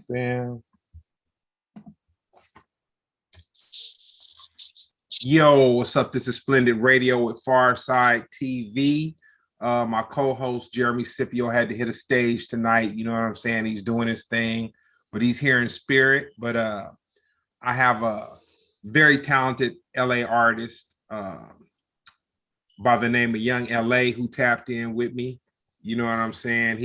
Bam. Yo, what's up? This is Splendid Radio with PharcydeTV. My co-host Jeremy Scipio had to hit a stage tonight. You know what I'm saying? He's doing his thing, but he's here in spirit. But I have a very talented LA artist by the name of Young LA who tapped in with me. You know what I'm saying?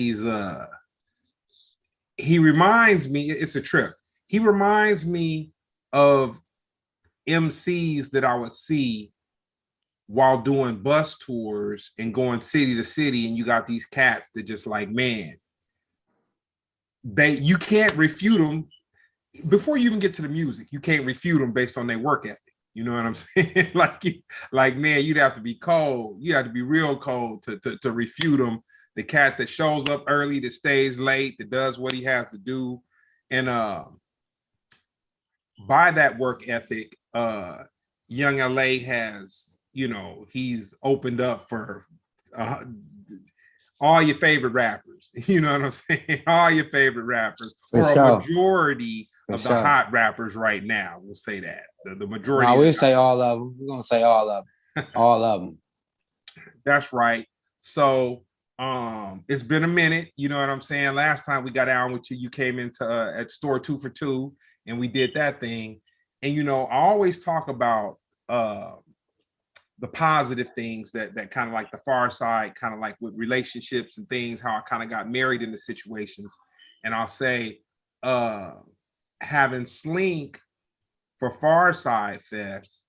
He reminds me, it's a trip. He reminds me of MCs that I would see while doing bus tours and going city to city, and you got these cats that just like, man, you can't refute them before you even get to the music. You can't refute them based on their work ethic. You know what I'm saying? like man, you'd have to be cold. You have to be real cold to refute them. The cat that shows up early, that stays late, that does what he has to do, and by that work ethic, Young LA has, he's opened up for all your favorite rappers. You know what I'm saying? All your favorite rappers, or a majority of the hot rappers right now. We'll say that the majority. No, we'll say all of them. We're gonna say all of them. All of them. That's right. So it's been a minute. You know what I'm saying? Last time we got on with you, you came into at store 2 for 2, and we did that thing. And I always talk about the positive things that kind of like the far side, kind of like with relationships and things, how I kind of got married into situations. And I'll say having Slink for Farside Fest,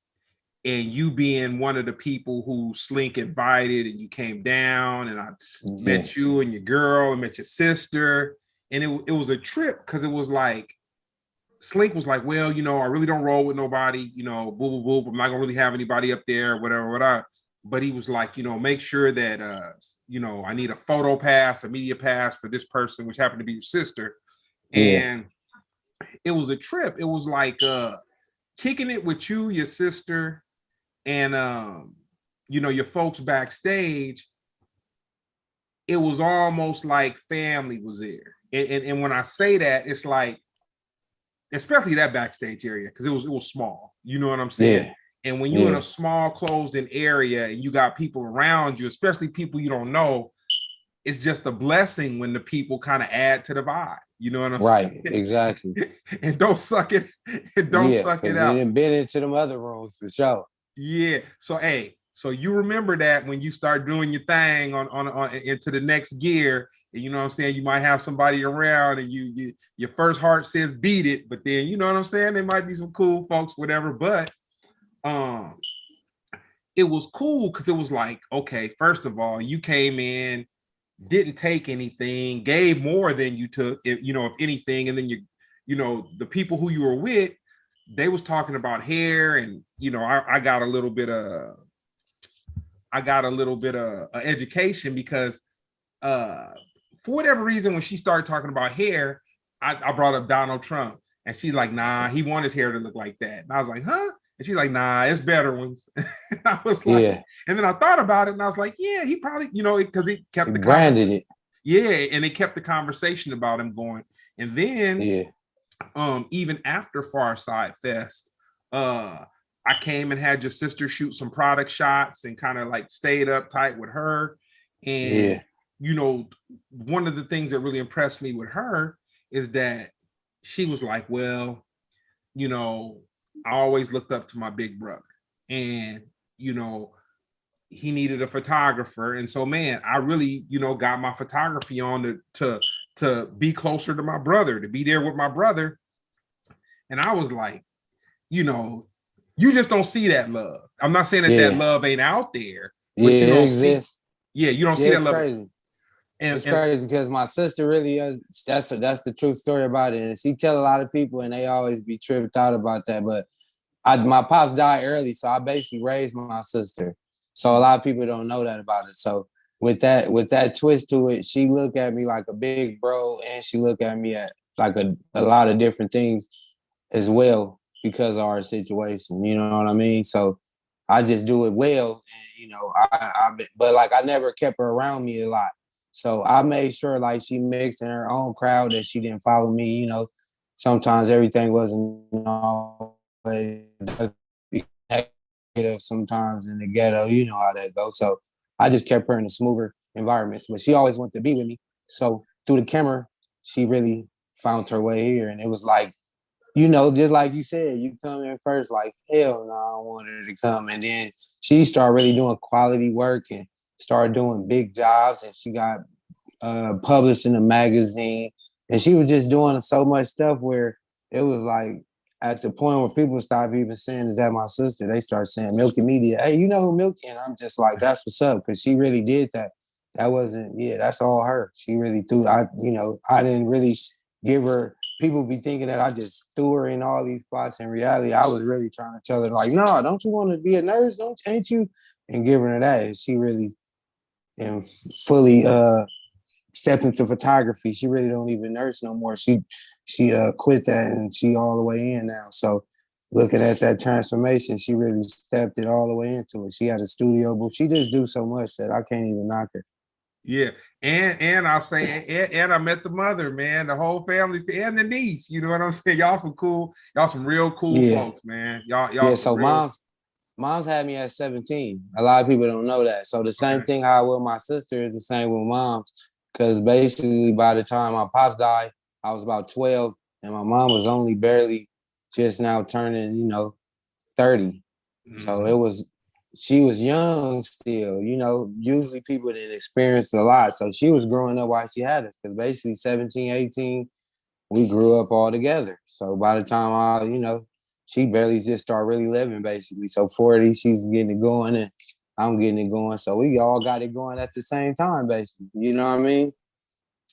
and you being one of the people who Slink invited, and you came down, and I met you and your girl, and met your sister, and it was a trip, because it was like Slink was like, well, I really don't roll with nobody, boo, boo, boo. I'm not gonna really have anybody up there, whatever. But he was like, make sure that, I need a photo pass, a media pass for this person, which happened to be your sister. And it was a trip. It was like kicking it with you, your sister, and, your folks backstage. It was almost like family was there. And when I say that, it's like, especially that backstage area, because it was small. You know what I'm saying? Yeah. And when you're in a small, closed-in area and you got people around you, especially people you don't know, it's just a blessing when the people kind of add to the vibe. You know what I'm saying? Right, exactly. And don't suck it. Suck it out. You done been into them other rooms for sure. Yeah. So you remember that when you start doing your thing on into the next gear. And you know what I'm saying? You might have somebody around, and your first heart says beat it, but then you know what I'm saying? There might be some cool folks, whatever. But it was cool because it was like, okay, first of all, you came in, didn't take anything, gave more than you took, if anything, and then the people who you were with, they was talking about hair, and I got a little bit of education, because for whatever reason, when she started talking about hair, I brought up Donald Trump, and she's like, nah, he want his hair to look like that. And I was like, huh? And she's like, nah, it's better ones. And I was like, and then I thought about it, and I was like, yeah, he probably, because he kept the branded it. Yeah, and it kept the conversation about him going. And then even after Farside Fest, I came and had your sister shoot some product shots and kind of like stayed up tight with her. And one of the things that really impressed me with her is that she was like, well, I always looked up to my big brother, and he needed a photographer, and so man, I really got my photography on to be closer to my brother, to be there with my brother. And I was like, you just don't see that love. I'm not saying that love ain't out there, but you don't see. Yeah, you don't see that love. Crazy. It's crazy because my sister really that's the true story about it, and she tell a lot of people, and they always be tripped out about that. But my pops died early, so I basically raised my sister. So a lot of people don't know that about it. So with that twist to it, she looked at me like a big bro, and she looked at me at like a lot of different things as well because of our situation. You know what I mean? So I just do it well, and but like I never kept her around me a lot. So I made sure like she mixed in her own crowd, that she didn't follow me, sometimes everything wasn't always negative sometimes in the ghetto. You know how that goes. So I just kept her in a smoother environments, but she always wanted to be with me. So through the camera, she really found her way here. And it was like, you know, just like you said, you come in first, like, hell no, I don't want her to come. And then she started really doing quality work and started doing big jobs. And she got published in a magazine. And she was just doing so much stuff where it was like, at the point where people stopped even saying, is that my sister? They start saying Milky Media. Hey, you know who Milky? And I'm just like, that's what's up. Cause she really did that. That wasn't, that's all her. She really threw, I didn't really give her, people be thinking that I just threw her in all these spots. In reality, I was really trying to tell her like, no, don't you want to be a nurse? Ain't you? And giving her that. And she really and fully stepped into photography. She really don't even nurse no more. She quit that and she all the way in now. So looking at that transformation, she really stepped it all the way into it. She had a studio, but she just do so much that I can't even knock her. Yeah, and I'll say, and I met the mother, man, the whole family, and the niece. You know what I'm saying? Y'all some real cool folks, man. Y'all. So real... mom's had me at 17. A lot of people don't know that. So the same thing how with my sister is the same with mom's. Because basically by the time my pops died, I was about 12 and my mom was only barely just now turning, 30. Mm-hmm. So she was young still, usually people didn't experience a lot. So she was growing up while she had us because basically 17, 18, we grew up all together. So by the time she barely just started really living basically. So 40, she's getting it going and I'm getting it going. So we all got it going at the same time, basically. You know what I mean?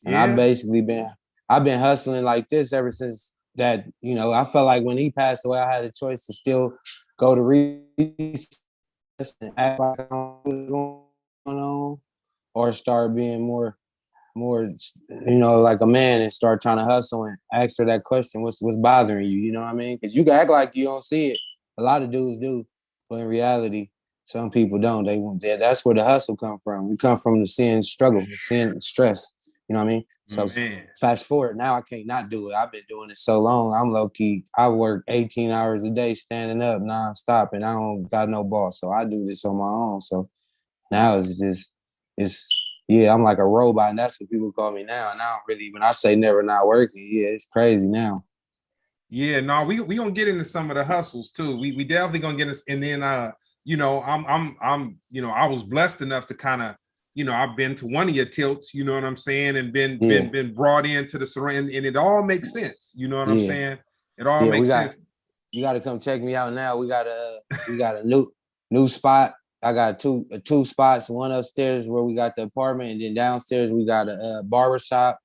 And I've been hustling like this ever since that, I felt like when he passed away, I had a choice to still go to research and act like I don't know what's going on or start being more, like a man and start trying to hustle and ask her that question, what's bothering you? You know what I mean? Because you can act like you don't see it. A lot of dudes do, but in reality, some people don't. That's where the hustle come from. We come from the seeing struggle, seeing stress. You know what I mean? So fast forward, now I can't not do it. I've been doing it so long. I'm low key. I work 18 hours a day standing up nonstop, and I don't got no boss. So I do this on my own. So now I'm like a robot, and that's what people call me now. And I don't really, when I say never not working, it's crazy now. Yeah, no, we gonna get into some of the hustles too. We definitely gonna get us, and then I was blessed enough to kind of, I've been to one of your tilts, you know what I'm saying, and been brought into the surround, and it all makes sense. You know what I'm saying? It all makes sense. You got to come check me out now. We got a new spot. I got two spots, one upstairs where we got the apartment, and then downstairs we got a barber shop.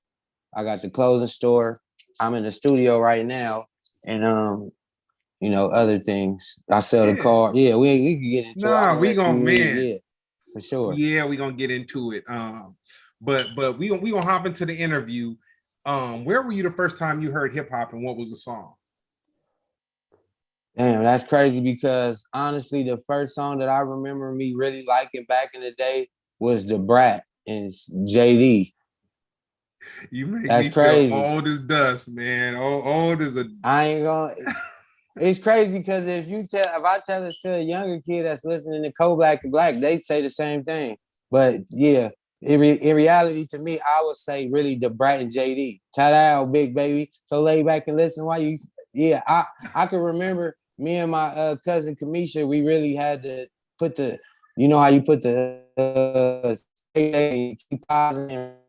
I got the clothing store. I'm in the studio right now, and other things. I sell the car. Yeah, we can get into it. We gonna man. For sure. Yeah, we gonna get into it. But we gonna hop into the interview. Where were you the first time you heard hip hop, and what was the song? Damn, that's crazy because honestly, the first song that I remember me really liking back in the day was The Brat and JD. You make me feel old as dust, man. Old as a. I ain't gonna. It's crazy because if I tell this to a younger kid that's listening to Black and Black, they say the same thing. But yeah, in reality, to me, I would say really The Brat and JD. Ta-da, big baby. So lay back and listen while you. Yeah, I can remember. Me and my cousin Kamisha, we really had to put the, how you put the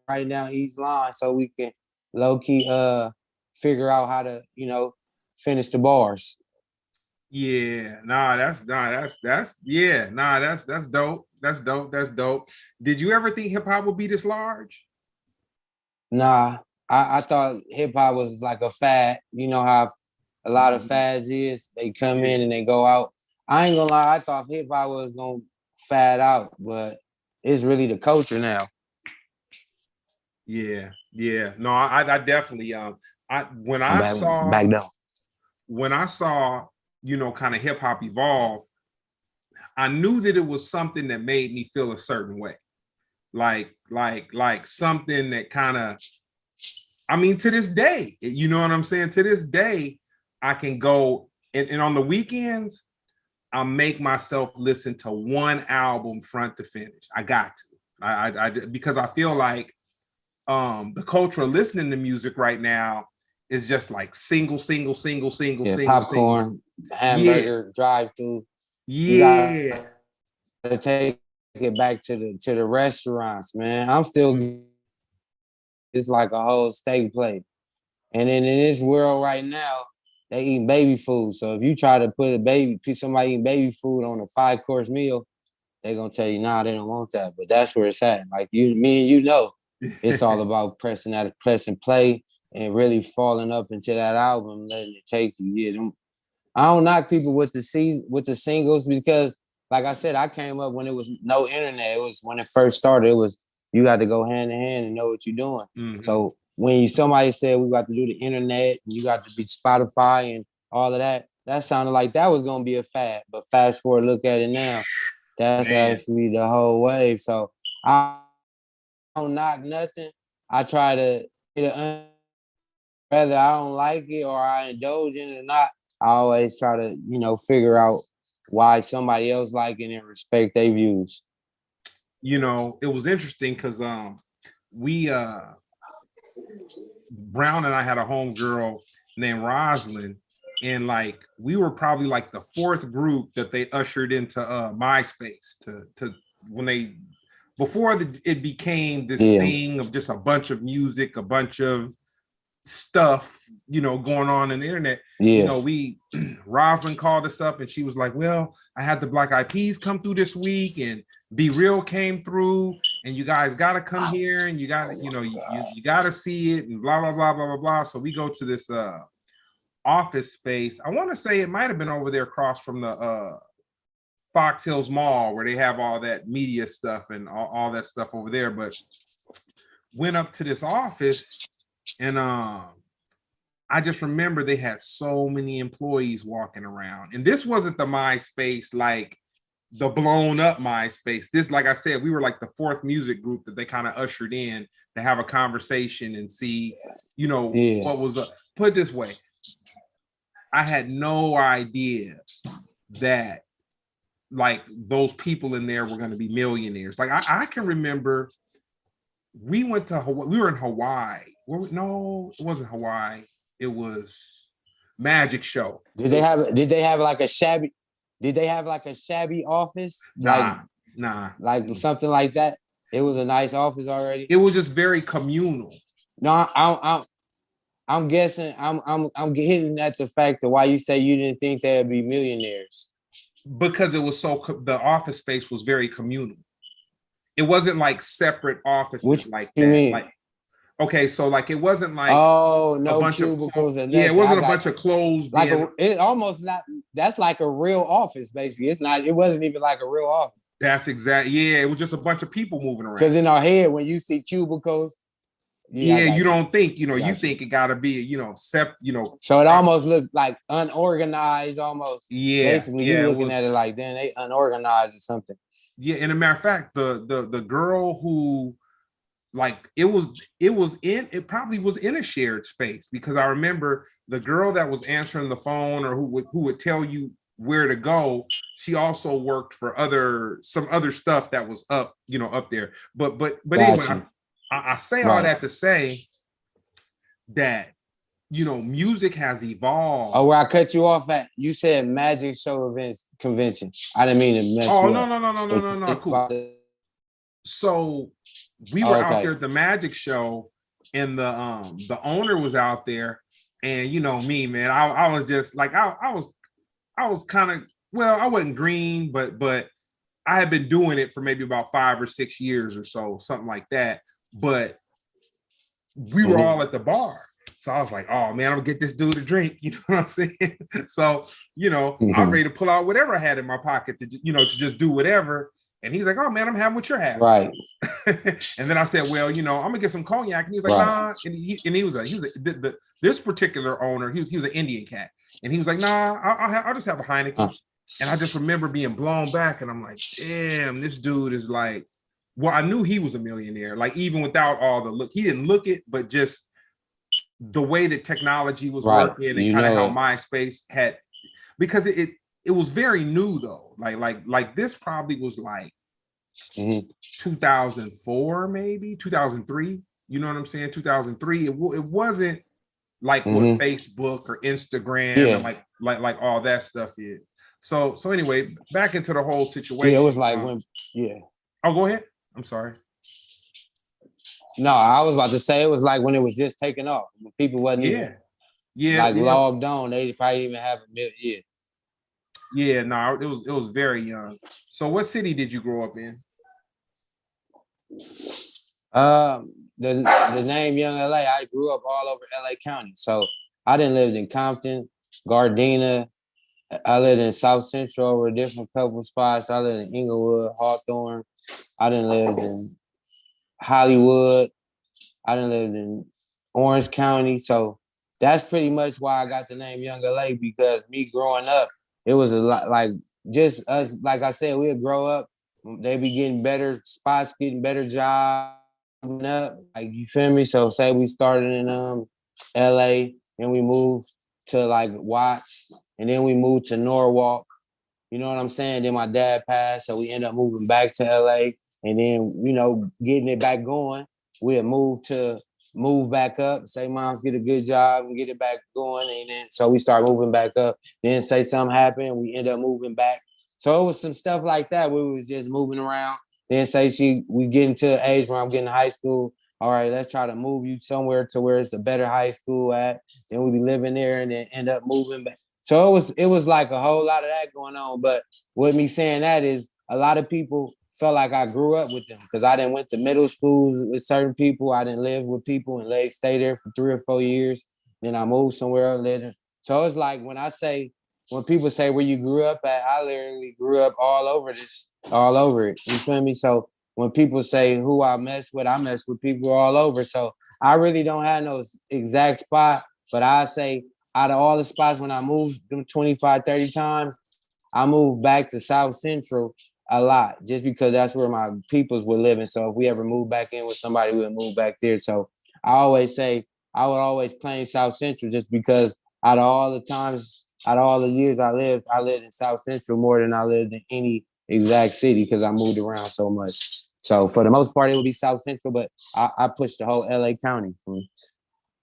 right down each line so we can low key figure out how to, finish the bars. Yeah, that's dope. That's dope. Did you ever think hip hop would be this large? Nah, I thought hip hop was like a fad. You know how a lot of fads is, they come in and they go out. I ain't gonna lie, I thought hip hop was gonna fad out, but it's really the culture now. Yeah. No, I definitely when I saw kind of hip hop evolve, I knew that it was something that made me feel a certain way, like something that kind of I mean, to this day, you know what I'm saying? To this day, I can go and on the weekends, I'll make myself listen to one album front to finish. I got to. I because I feel like the culture of listening to music right now is just like single, popcorn, hamburger, drive through. You gotta take it back to the restaurants, man. I'm still, it's like a whole steak plate. And then in this world right now, they eat baby food. So if you try to put somebody eating baby food on a 5-course meal, they're gonna tell you, nah, they don't want that. But that's where it's at. Like me and you know, it's all about pressing play and really falling up into that album, letting it take you. Yeah, I don't knock people with the singles because, like I said, I came up when it was no internet. It was when it first started. It was you got to go hand in hand and know what you're doing. Mm-hmm. So when somebody said we got to do the internet, and you got to be Spotify and all of that, that sounded like that was gonna be a fad. But fast forward, look at it now. That's actually the whole wave. So I don't knock nothing. I try to whether I don't like it or I indulge in it or not. I always try to, figure out why somebody else like it and respect their views. It was interesting because we Brown and I had a homegirl named Rosalind, and like we were probably like the fourth group that they ushered into MySpace to when they before it became this thing of just a bunch of music, a bunch of stuff, going on in the internet. Rosalind called us up and she was like, well, I had the Black Eyed Peas come through this week and Be Real came through and you guys got to come here and you got to, you got to see it and blah, blah, blah, blah, blah, blah. So we go to this office space. I want to say it might've been over there across from the Fox Hills Mall where they have all that media stuff and all that stuff over there. But went up to this office and I just remember they had so many employees walking around. And this wasn't the MySpace, like the blown up MySpace. This, like I said, we were like the fourth music group that they kind of ushered in to have a conversation and see, what was up. Put it this way, I had no idea that like those people in there were going to be millionaires. Like I can remember we went to Hawaii. We were in Hawaii. No, it wasn't Hawaii. It was Magic Show. Did they have like a shabby office? Nah. Like something like that. It was a nice office already. It was just very communal. No, I'm guessing. I'm hitting at the fact of why you say you didn't think they'd be millionaires. Because it was the office space was very communal. It wasn't like separate offices. Which like you that. Mean? Like, okay, so like it wasn't like no bunch cubicles of it wasn't a bunch of closed. Like it almost not. That's like a real office, basically. It's not. It wasn't even like a real office. That's exactly. Yeah, it was just a bunch of people moving around. Because in our head, when you see cubicles, you don't think you think it got to be So it almost looked like unorganized, almost. Yeah, basically, you're looking at it like, then they unorganized or something. Yeah, and a matter of fact, the girl who, like, it probably was in a shared space, because I remember the girl that was answering the phone or who would tell you where to go, she also worked for some other stuff that was up there. But anyway, I say all that to say that music has evolved. Oh, where I cut you off at, you said Magic Show convention. I didn't mean to mess you up. No, cool. So we were out there at the Magic Show, and the owner was out there, and me, man, I was just like I was kind of, well, I wasn't green, but I had been doing it for maybe about 5 or 6 years or so, something like that. But we were all at the bar. So I was like, oh man, I'm gonna get this dude a drink. You know what I'm saying? So, I'm ready to pull out whatever I had in my pocket to just do whatever. And he's like, oh man, I'm having what you're having. Right. And then I said, well, I'm gonna get some cognac. And he was like, nah. And he was like, this particular owner, he was an Indian cat. And he was like, nah, I'll just have a Heineken. And I just remember being blown back, and I'm like, damn, this dude is like, well, I knew he was a millionaire, like even without all the look. He didn't look it, but just the way that technology was Right. working and kind of how MySpace had, because it was very new though. Like this probably was like 2004, maybe 2003. You know what I'm saying? 2003. It wasn't like what Facebook or Instagram and like all that stuff is. So anyway, back into the whole situation. Yeah, it was like when Oh, go ahead. I'm sorry. No, I was about to say it was like when it was just taking off. When people wasn't even logged on. They probably didn't even have a million. Yeah, no, it was very young. So what city did you grow up in? The name Young LA, I grew up all over LA County. So I didn't live in Compton, Gardena. I lived in South Central over a different couple spots. I lived in Inglewood, Hawthorne. I didn't live in Hollywood. I didn't live in Orange County. So that's pretty much why I got the name Young LA, because me growing up, it was a lot like just us. Like I said, we would grow up. They be getting better spots, getting better jobs up. Like, you feel me? So say we started in LA and we moved to like Watts, and then we moved to Norwalk. You know what I'm saying? Then my dad passed, so we ended up moving back to LA, and then, you know, getting it back going. We had move back up, say moms get a good job and get it back going. And then so we start moving back up. Then say something happened, we end up moving back. So it was some stuff like that where we was just moving around. Then say we get into an age where I'm getting to high school. All right, let's try to move you somewhere to where it's a better high school at. Then we be living there and then end up moving back. So it was like a whole lot of that going on. But with me saying that is a lot of people felt like I grew up with them because I didn't went to middle schools with certain people. I didn't live with people and they stay there for 3 or 4 years. Then I moved somewhere else later. So it's like when people say where you grew up at, I literally grew up all over it. You feel me? So when people say who I mess with people all over. So I really don't have no exact spot, but I say out of all the spots when I moved them 25, 30 times, I moved back to South Central a lot just because that's where my peoples were living. So if we ever moved back in with somebody, we would move back there. So I always say I would always claim South Central just because out of all the years I lived in South Central more than I lived in any exact city because I moved around so much. So for the most part, it would be South Central, but I pushed the whole LA County from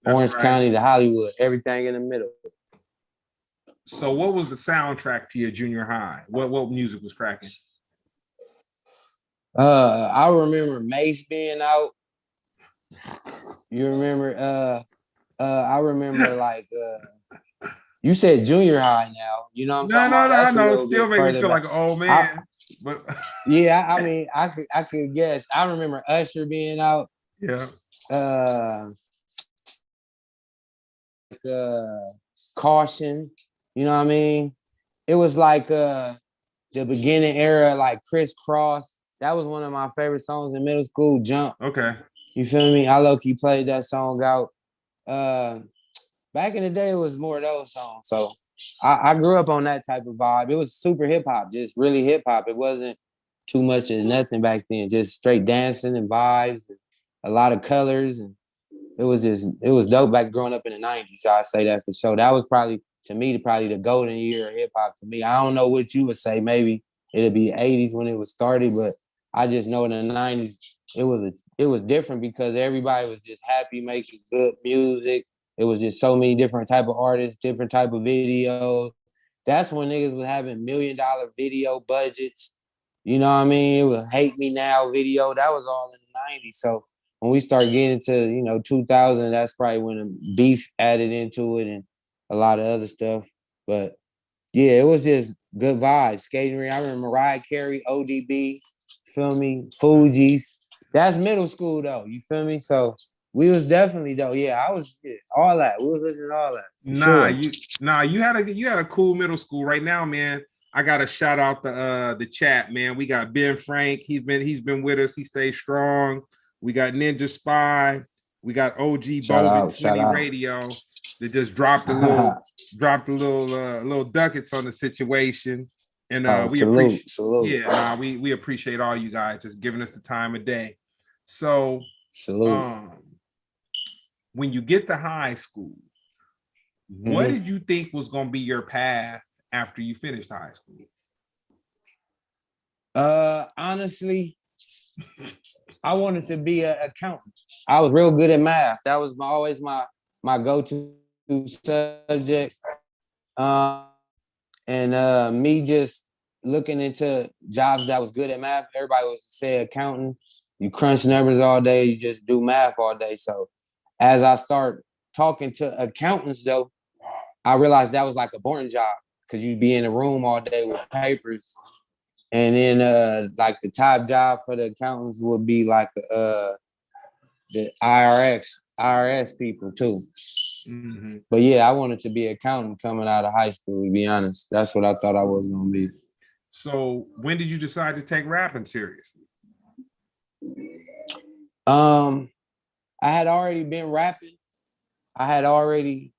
Orange County to Hollywood, everything in the middle. So what was the soundtrack to your junior high? What music was cracking? I remember Mace being out. You remember? I remember like you said junior high now. You know what I'm talking about? No. Still making me feel like an old man. But yeah, I mean, I could guess. I remember Usher being out. Yeah. Caution. You know what I mean? It was like the beginning era, like Crisscross. That was one of my favorite songs in middle school. Jump. Okay. You feel me? I low-key played that song out. Back in the day, it was more of those songs. So I grew up on that type of vibe. It was super hip-hop, just really hip-hop. It wasn't too much of nothing back then. Just straight dancing and vibes, and a lot of colors. And it was dope back growing up in the 90s. So I say that for sure. That was probably, to me, probably the golden year of hip-hop to me. I don't know what you would say. Maybe it'd be 80s when it was started, but I just know in the 90s, it was different because everybody was just happy making good music. It was just so many different type of artists, different type of videos. That's when niggas was having $1 million video budgets. You know what I mean? It was Hate Me Now video. That was all in the 90s. So when we start getting to, 2000, that's probably when the beef added into it and a lot of other stuff. But yeah, it was just good vibes. Skating ring. I remember Mariah Carey, ODB, feel me? Fugees. That's middle school though. You feel me? So we was definitely though. Yeah, I was all that. We was listening to all that. You had a cool middle school. Right now, man, I gotta shout out the chat, man. We got Ben Frank. He's been with us. He stays strong. We got Ninja Spy. We got OG Bowden 20 Radio that just dropped a little ducats on the situation. And we appreciate all you guys just giving us the time of day. So when you get to high school, what did you think was going to be your path after you finished high school? Honestly, I wanted to be an accountant. I was real good at math. That was always my go-to subject. Me just looking into jobs that was good at math. Everybody was say accountant. You crunch numbers all day. You just do math all day. So as I start talking to accountants, though, I realized that was like a boring job because you'd be in a room all day with papers. And then like the top job for the accountants would be like the IRS people too. Mm-hmm. But yeah, I wanted to be an accountant coming out of high school, to be honest. That's what I thought I was gonna be. So when did you decide to take rapping seriously? I had already been rapping. I had already,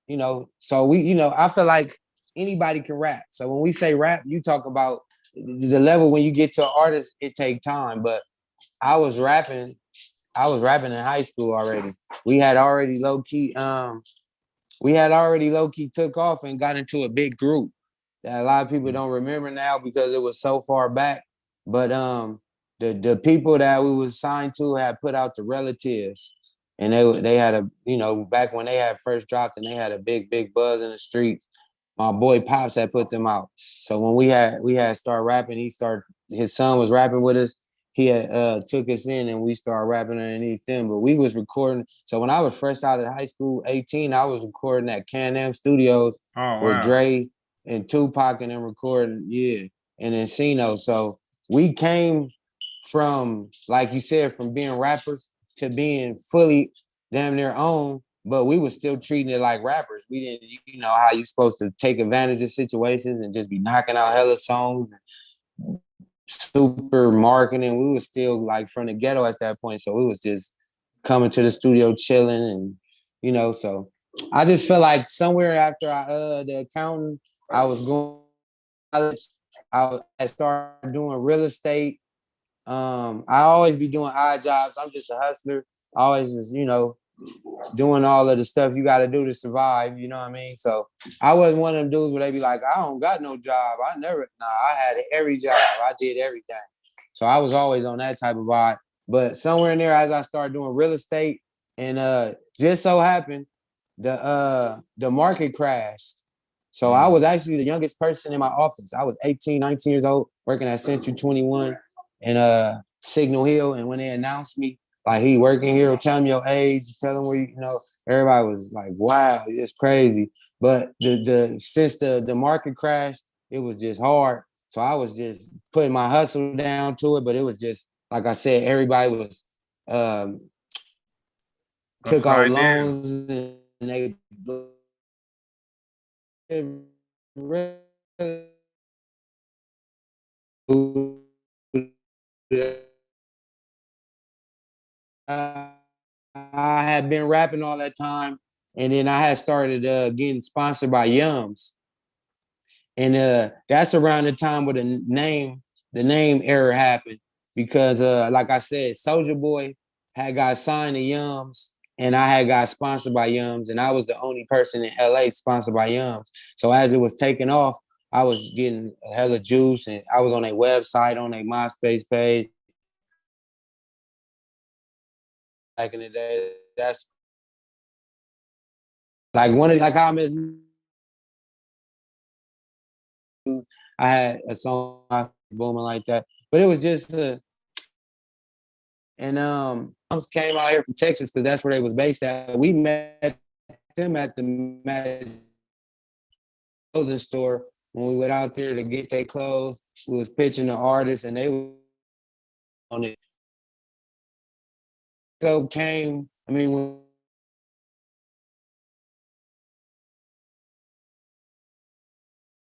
so I feel like anybody can rap. So when we say rap, you talk about the level when you get to an artist, it takes time. But I was rapping in high school already. We had already low key took off and got into a big group that a lot of people don't remember now because it was so far back. But the people that we was signed to had put out the Relatives. And they had back when they had first dropped and they had a big buzz in the streets. My boy Pops had put them out. So when we had started rapping, his son was rapping with us. He had took us in and we started rapping underneath them. But we was recording. So when I was fresh out of high school, 18, I was recording at Can-Am Studios with Dre and Tupac and then recording, in Encino. So we came from, like you said, from being rappers to being fully damn near own, but we were still treating it like rappers. We didn't, how you supposed to take advantage of situations and just be knocking out hella songs, super marketing. We were still like from the ghetto at that point. So we was just coming to the studio chilling and, so I just felt like somewhere after the accounting, I was going to college. I started doing real estate. I always be doing odd jobs. I'm just a hustler. I always just, doing all of the stuff you got to do to survive. You know what I mean? So I wasn't one of them dudes where they be like, I don't got no job. I had every job. I did everything. So I was always on that type of vibe. But somewhere in there, as I started doing real estate, and just so happened, the market crashed. So I was actually the youngest person in my office. I was 18, 19 years old, working at Century 21 in Signal Hill. And when they announced me, like, he working here, tell me your age, tell them where everybody was like, wow, it's crazy. But since the market crashed, it was just hard. So I was just putting my hustle down to it, but it was just, like I said, everybody was took out loans and they I had been rapping all that time, and then I had started getting sponsored by Yums, and that's around the time where the name error happened because, like I said, Soulja Boy had got signed to Yums, and I had got sponsored by Yums, and I was the only person in LA sponsored by Yums. So as it was taking off, I was getting a hella juice, and I was on their website, on their MySpace page. Back in the day, that's like how I had a song booming like that, but it was just and came out here from Texas because that's where they was based at. We met them at the clothing store when we went out there to get their clothes. We was pitching the artists, and they were on it. So came, I mean, when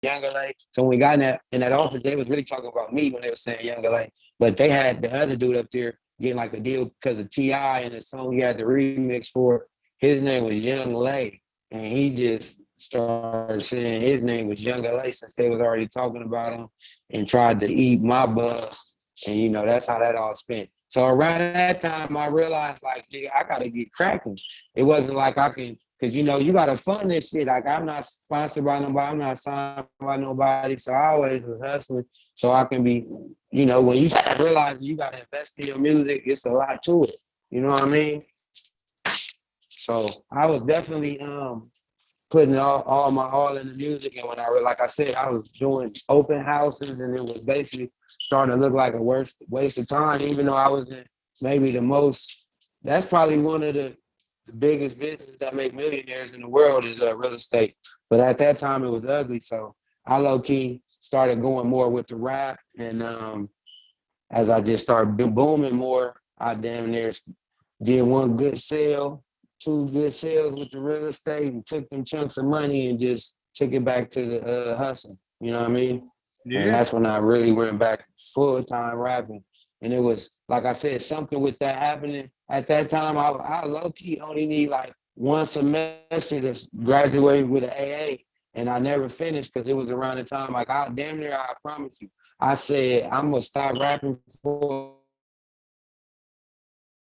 Young LA. So when we got in that office, they was really talking about me when they were saying Young LA. But they had the other dude up there getting like a deal because of T.I. and the song he had the remix for. His name was Young Lay. And he just started saying his name was Young LA since they was already talking about him and tried to eat my buzz. And, that's how that all spent. So around that time, I realized like, nigga, I gotta get cracking. It wasn't like I can, cause you know, you gotta fund this shit. Like I'm not sponsored by nobody, I'm not signed by nobody. So I always was hustling so I can be, you know, when you start realizing you gotta invest in your music, it's a lot to it. You know what I mean? So I was definitely putting all my all in the music. And when like I said, I was doing open houses and it was basically starting to look like a waste of time, even though I was in maybe that's probably one of the biggest businesses that make millionaires in the world is real estate. But at that time it was ugly. So I low key started going more with the rap. And as I just started booming more, I damn near did one good sale, two good sales with the real estate, and took them chunks of money and just took it back to the hustle. You know what I mean? Yeah. And that's when I really went back full time rapping. And it was, like I said, something with that happening. At that time, I low key only need like one semester to graduate with an AA. And I never finished because it was around the time, like I damn near, I promise you, I said, I'm going to stop rapping for,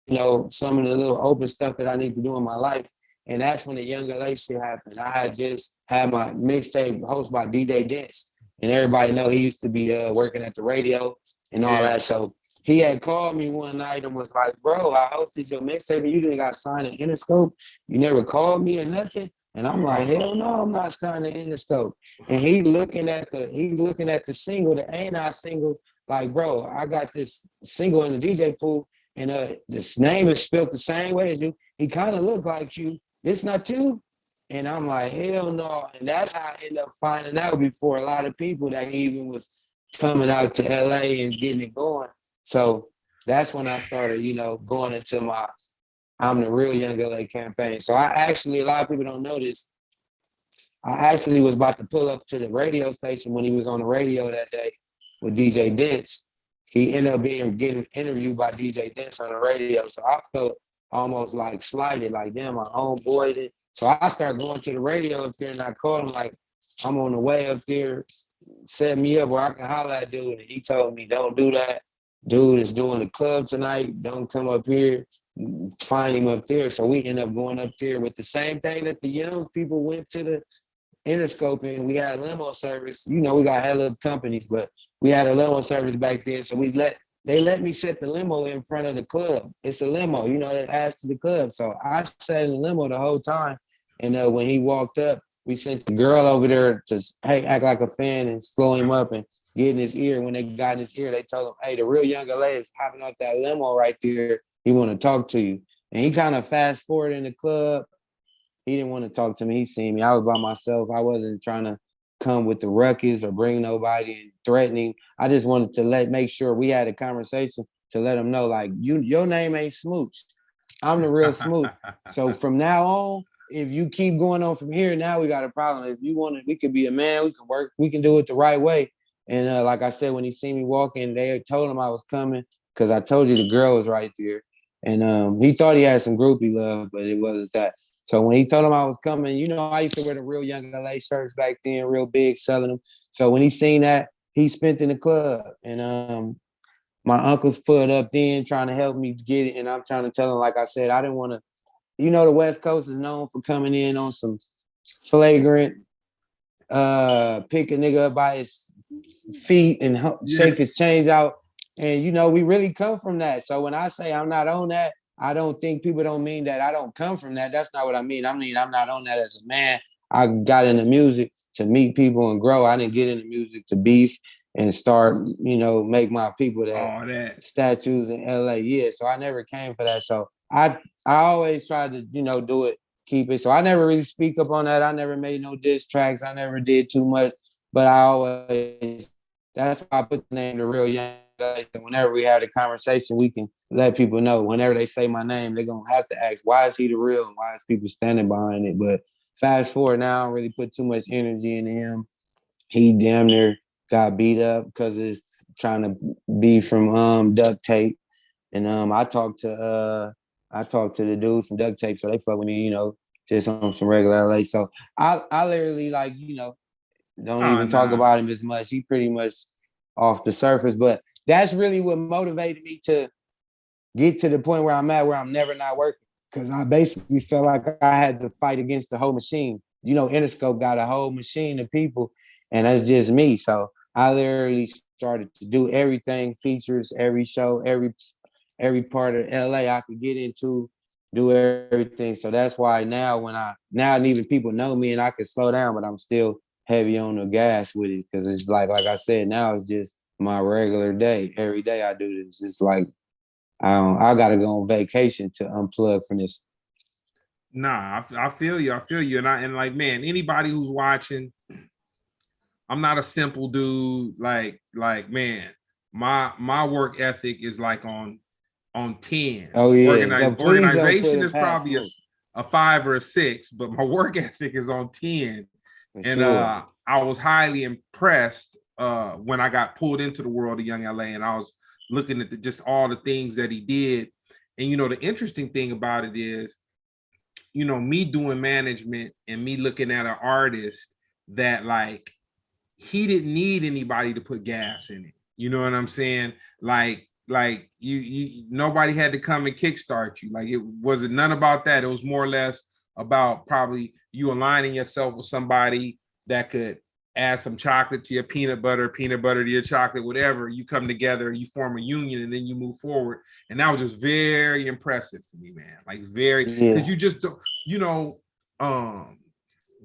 you know, some of the little open stuff that I need to do in my life. And that's when the Young LA shit happened. I had just had my mixtape hosted by DJ Dents. And everybody know he used to be working at the radio and all that. So he had called me one night and was like, bro, I hosted your mixtape and you didn't got signed to Interscope. You never called me or nothing. And I'm like, hell no, I'm not signed to Interscope. And he looking at the single, the A&I single, like, bro, I got this single in the DJ pool. And this name is spelled the same way as you. He kind of looked like you. This not you? And I'm like, hell no. And that's how I ended up finding out before a lot of people that he even was coming out to LA and getting it going. So that's when I started, you know, going into my I'm the Real Young LA campaign. So I actually, a lot of people don't know this. I actually was about to pull up to the radio station when he was on the radio that day with DJ Dents. He ended up getting interviewed by DJ Dents on the radio. So I felt almost like slighted, like, damn, my own boy did. So I started going to the radio up there and I called him like, I'm on the way up there, set me up where I can holler at dude. And he told me, don't do that. Dude is doing the club tonight. Don't come up here. Find him up there. So we ended up going up there with the same thing that the young people went to the Interscope and we had a limo service. You know, we got hella companies, but we had a limo service back then. So they let me set the limo in front of the club. It's a limo, you know, that adds to the club. So I sat in the limo the whole time. And when he walked up, we sent the girl over there to act like a fan and slow him up and get in his ear. When they got in his ear, they told him, hey, the Real Young LA is hopping out that limo right there. He want to talk to you. And he kind of fast forward in the club. He didn't want to talk to me. He seen me. I was by myself. I wasn't trying to come with the ruckus or bring nobody and threatening. I just wanted to make sure we had a conversation to let him know, like, your name ain't Smooch. I'm the real Smooch. So from now on, if you keep going on from here, now we got a problem. If you want to, we can be a man. We can work. We can do it the right way. And like I said, when he seen me walking, they told him I was coming because I told you the girl was right there. And he thought he had some groupie love, but it wasn't that. So when he told him I was coming, you know, I used to wear the Real Young LA shirts back then, real big, selling them. So when he seen that, he spent in the club. And my uncle's put up then trying to help me get it. And I'm trying to tell him, like I said, I didn't want to, you know, the West Coast is known for coming in on some flagrant, pick a nigga up by his feet and shake his chains out. And, you know, we really come from that. So when I say I'm not on that, I don't think people don't mean that I don't come from that. That's not what I mean. I mean, I'm not on that as a man. I got into music to meet people and grow. I didn't get into music to beef and start, you know, make my people that statues in LA. Yeah, so I never came for that. So I always tried to, you know, do it, keep it. So I never really speak up on that. I never made no diss tracks. I never did too much. But I always, that's why I put the name The Real Young guys. And whenever we have a conversation, we can let people know. Whenever they say my name, they're going to have to ask, why is he the real and why is people standing behind it? But fast forward now, I don't really put too much energy into him. He damn near got beat up because it's trying to be from duct tape. And I talked to the dudes from duct tape, so they fuck with me, you know, just on some regular LA. So I literally, like, you know, don't even talk about him as much. He pretty much off the surface, but that's really what motivated me to get to the point where I'm at, where I'm never not working. Cause I basically felt like I had to fight against the whole machine. You know, Interscope got a whole machine of people, and that's just me. So I literally started to do everything, features, every show, every part of LA I could get into, do everything. So that's why now even people know me and I can slow down, but I'm still heavy on the gas with it. Cause it's like I said, now it's just my regular day. Every day I do this. It's like I gotta go on vacation to unplug from this. Nah, I feel you. I feel you. And like, man, anybody who's watching, I'm not a simple dude. Like, man, my work ethic is like on 10. Oh yeah. So Organization is probably a 5 or a 6, but my work ethic is on 10. For and sure. I was highly impressed when I got pulled into the world of Young LA, and I was looking at just all the things that he did. And the interesting thing about it is, me doing management and me looking at an artist that like he didn't need anybody to put gas in it. You know what I'm saying? Like you nobody had to come and kickstart you. Like it wasn't none about that. It was more or less about probably you aligning yourself with somebody that could add some chocolate to your peanut butter to your chocolate, whatever. You come together, you form a union, and then you move forward. And that was just very impressive to me, man. Like very, because you just don't,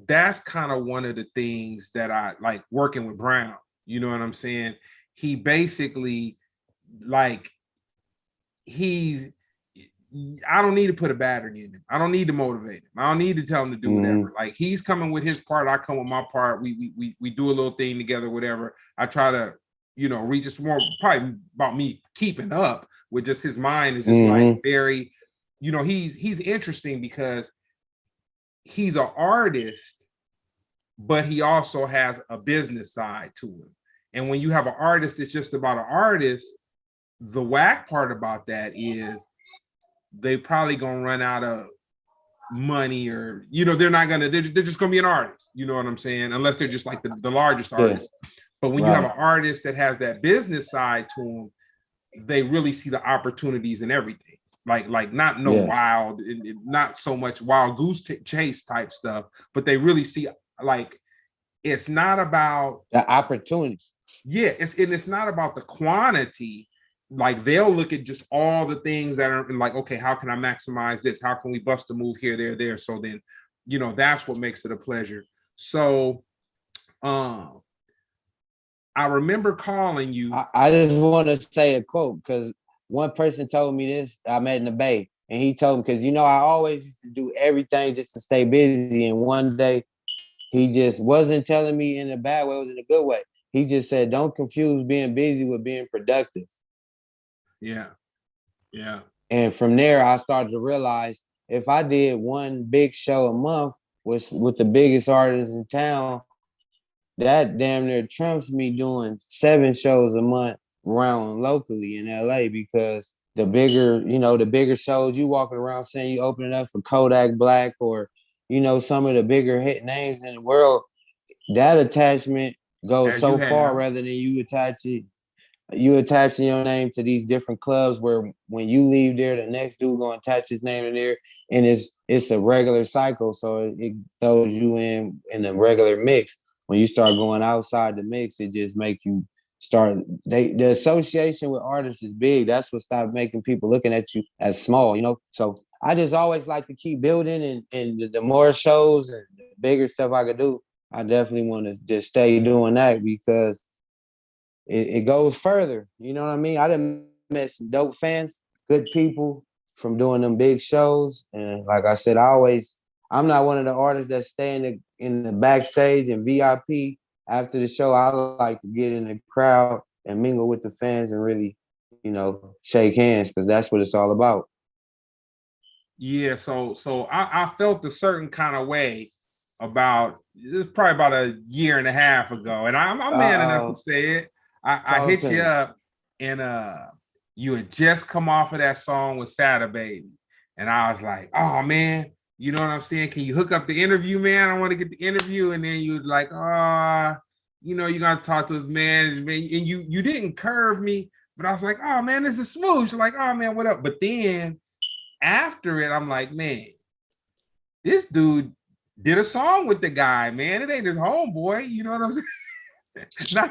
that's kind of one of the things that I like working with Brown. You know what I'm saying? He basically like I don't need to put a battery in him. I don't need to motivate him. I don't need to tell him to do whatever. Like he's coming with his part. I come with my part. We do a little thing together, whatever. I try to, reach. It's more probably about me keeping up with just his mind is just like very, he's interesting because he's an artist, but he also has a business side to him. And when you have an artist that's just about an artist, the whack part about that is they probably gonna run out of money, or they're not gonna, they're just gonna be an artist, you know what I'm saying, unless they're just like the largest artist. But when you have an artist that has that business side to them, they really see the opportunities in everything, like not wild, not so much wild goose chase type stuff, but they really see like it's not about the opportunity. It's not about the quantity. Like they'll look at just all the things that are like, okay, how can I maximize this? How can we bust a move here, there? So then, that's what makes it a pleasure. So I remember calling you. I just want to say a quote because one person told me this. I met in the Bay, and he told me, because I always used to do everything just to stay busy. And one day he just wasn't telling me in a bad way, it was in a good way. He just said, don't confuse being busy with being productive. Yeah. And from there, I started to realize if I did one big show a month with the biggest artists in town, that damn near trumps me doing 7 shows a month around locally in LA, because the bigger shows, you walking around saying you opening up for Kodak Black or, some of the bigger hit names in the world, that attachment goes so far rather than you attaching your name to these different clubs where when you leave there, the next dude gonna attach his name in there, and it's a regular cycle. So it throws you in a regular mix. When you start going outside the mix, it just make you start. The association with artists is big. That's what stopped making people looking at you as small. So I just always like to keep building, and the more shows and the bigger stuff I could do, I definitely want to just stay doing that because it goes further. You know what I mean? I done met some dope fans, good people from doing them big shows. And like I said, I'm not one of the artists that stay in the backstage and VIP after the show. I like to get in the crowd and mingle with the fans and really, shake hands, because that's what it's all about. Yeah, so I felt a certain kind of way about, it was probably about a year and a half ago, and I'm man enough to say it. I hit you up, and you had just come off of that song with Sada Baby, and I was like, oh man, you know what I'm saying? Can you hook up the interview, man? I want to get the interview. And then you were like, you got to talk to his management, and you didn't curve me, But I was like, oh man, this is smooth. Like, oh man, what up? But then after it, I'm like, man, this dude did a song with the guy, man. It ain't his homeboy. You know what I'm saying?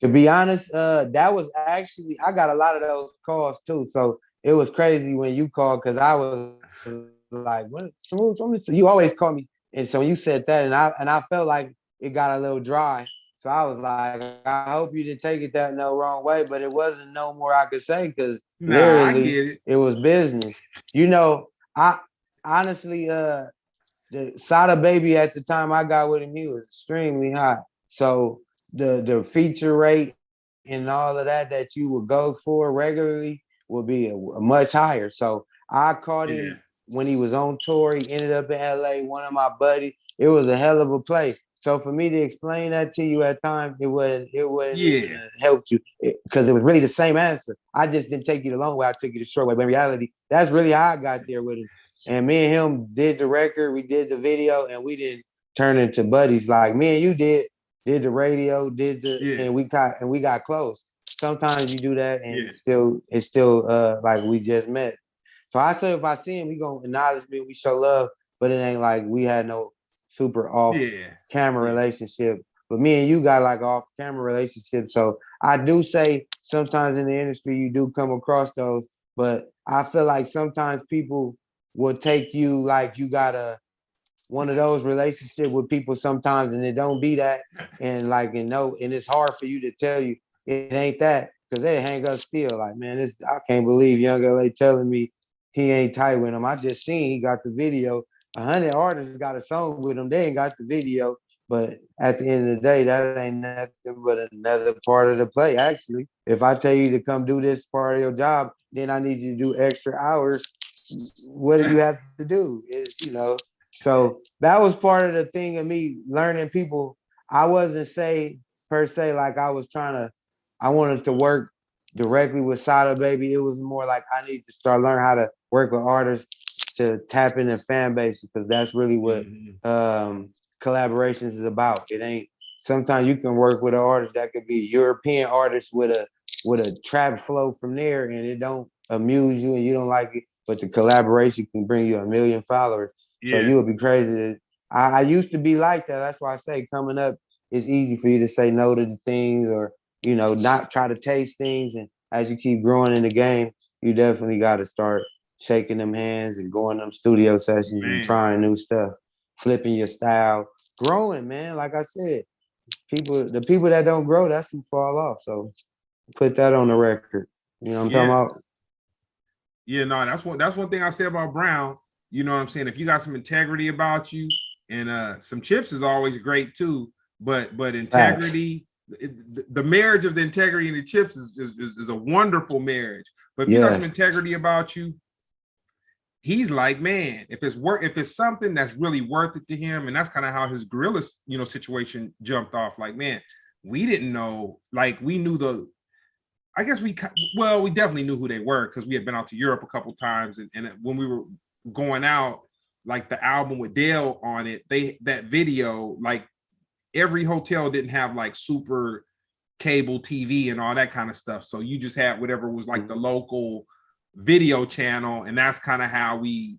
To be honest, that was actually, I got a lot of those calls too. So it was crazy when you called because I was like, what? Smooth? You always call me. And so you said that, and I felt like it got a little dry. So I was like, I hope you didn't take it that no wrong way, but it wasn't no more I could say because literally it was business. You know, I honestly, the Sada Baby at the time I got with him, he was extremely hot. So the feature rate and all of that you would go for regularly would be a much higher. So I caught him when he was on tour. He ended up in LA, one of my buddies. It was a hell of a play. So for me to explain that to you at times, it wouldn't help you because it was really the same answer. I just didn't take you the long way. I took you the short way. But in reality, that's really how I got there with him. And me and him did the record, we did the video, and we didn't turn into buddies like me and you did the radio, and we got close. Sometimes you do that and it's still like we just met. So I say if I see him, we gonna acknowledge me, we show love, but it ain't like we had no super off camera relationship. But me and you got like off camera relationship. So I do say sometimes in the industry you do come across those, but I feel like sometimes people will take you like you got one of those relationships with people sometimes, and it don't be that, and like and it's hard for you to tell you it ain't that because they hang up still. Like, man, I can't believe Young LA telling me he ain't tight with him. I just seen he got the video. 100 artists got a song with him. They ain't got the video, but at the end of the day, that ain't nothing but another part of the play. Actually, if I tell you to come do this part of your job, then I need you to do extra hours. What do you have to do? So that was part of the thing of me learning people. I wasn't per se like I wanted to work directly with Sada Baby. It was more like I need to start learning how to work with artists to tap into fan bases because that's really what collaborations is about. It ain't. Sometimes you can work with an artist that could be a European artist with a trap flow from there, and it don't amuse you and you don't like it. But the collaboration can bring you 1 million followers. So you would be crazy. I used to be like that. That's why I say coming up, it's easy for you to say no to the things or, not try to taste things. And as you keep growing in the game, you definitely got to start shaking them hands and going to them studio sessions and trying new stuff, flipping your style, growing, man. Like I said, the people that don't grow, that's who fall off. So put that on the record. You know what I'm talking about? Yeah, no, that's one thing I say about Brown. You know what I'm saying? If you got some integrity about you, and some chips is always great too, but integrity, the marriage of the integrity and the chips is a wonderful marriage. But if you got some integrity about you, he's like, man, if it's something that's really worth it to him, and that's kind of how his Gorilla, situation jumped off. Like, man, we didn't know, like we knew I guess we definitely knew who they were because we had been out to Europe a couple times, and when we were going out, like the album with Dale on it, that video, like every hotel didn't have like super cable TV and all that kind of stuff. So you just had whatever was like the local video channel, and that's kind of how we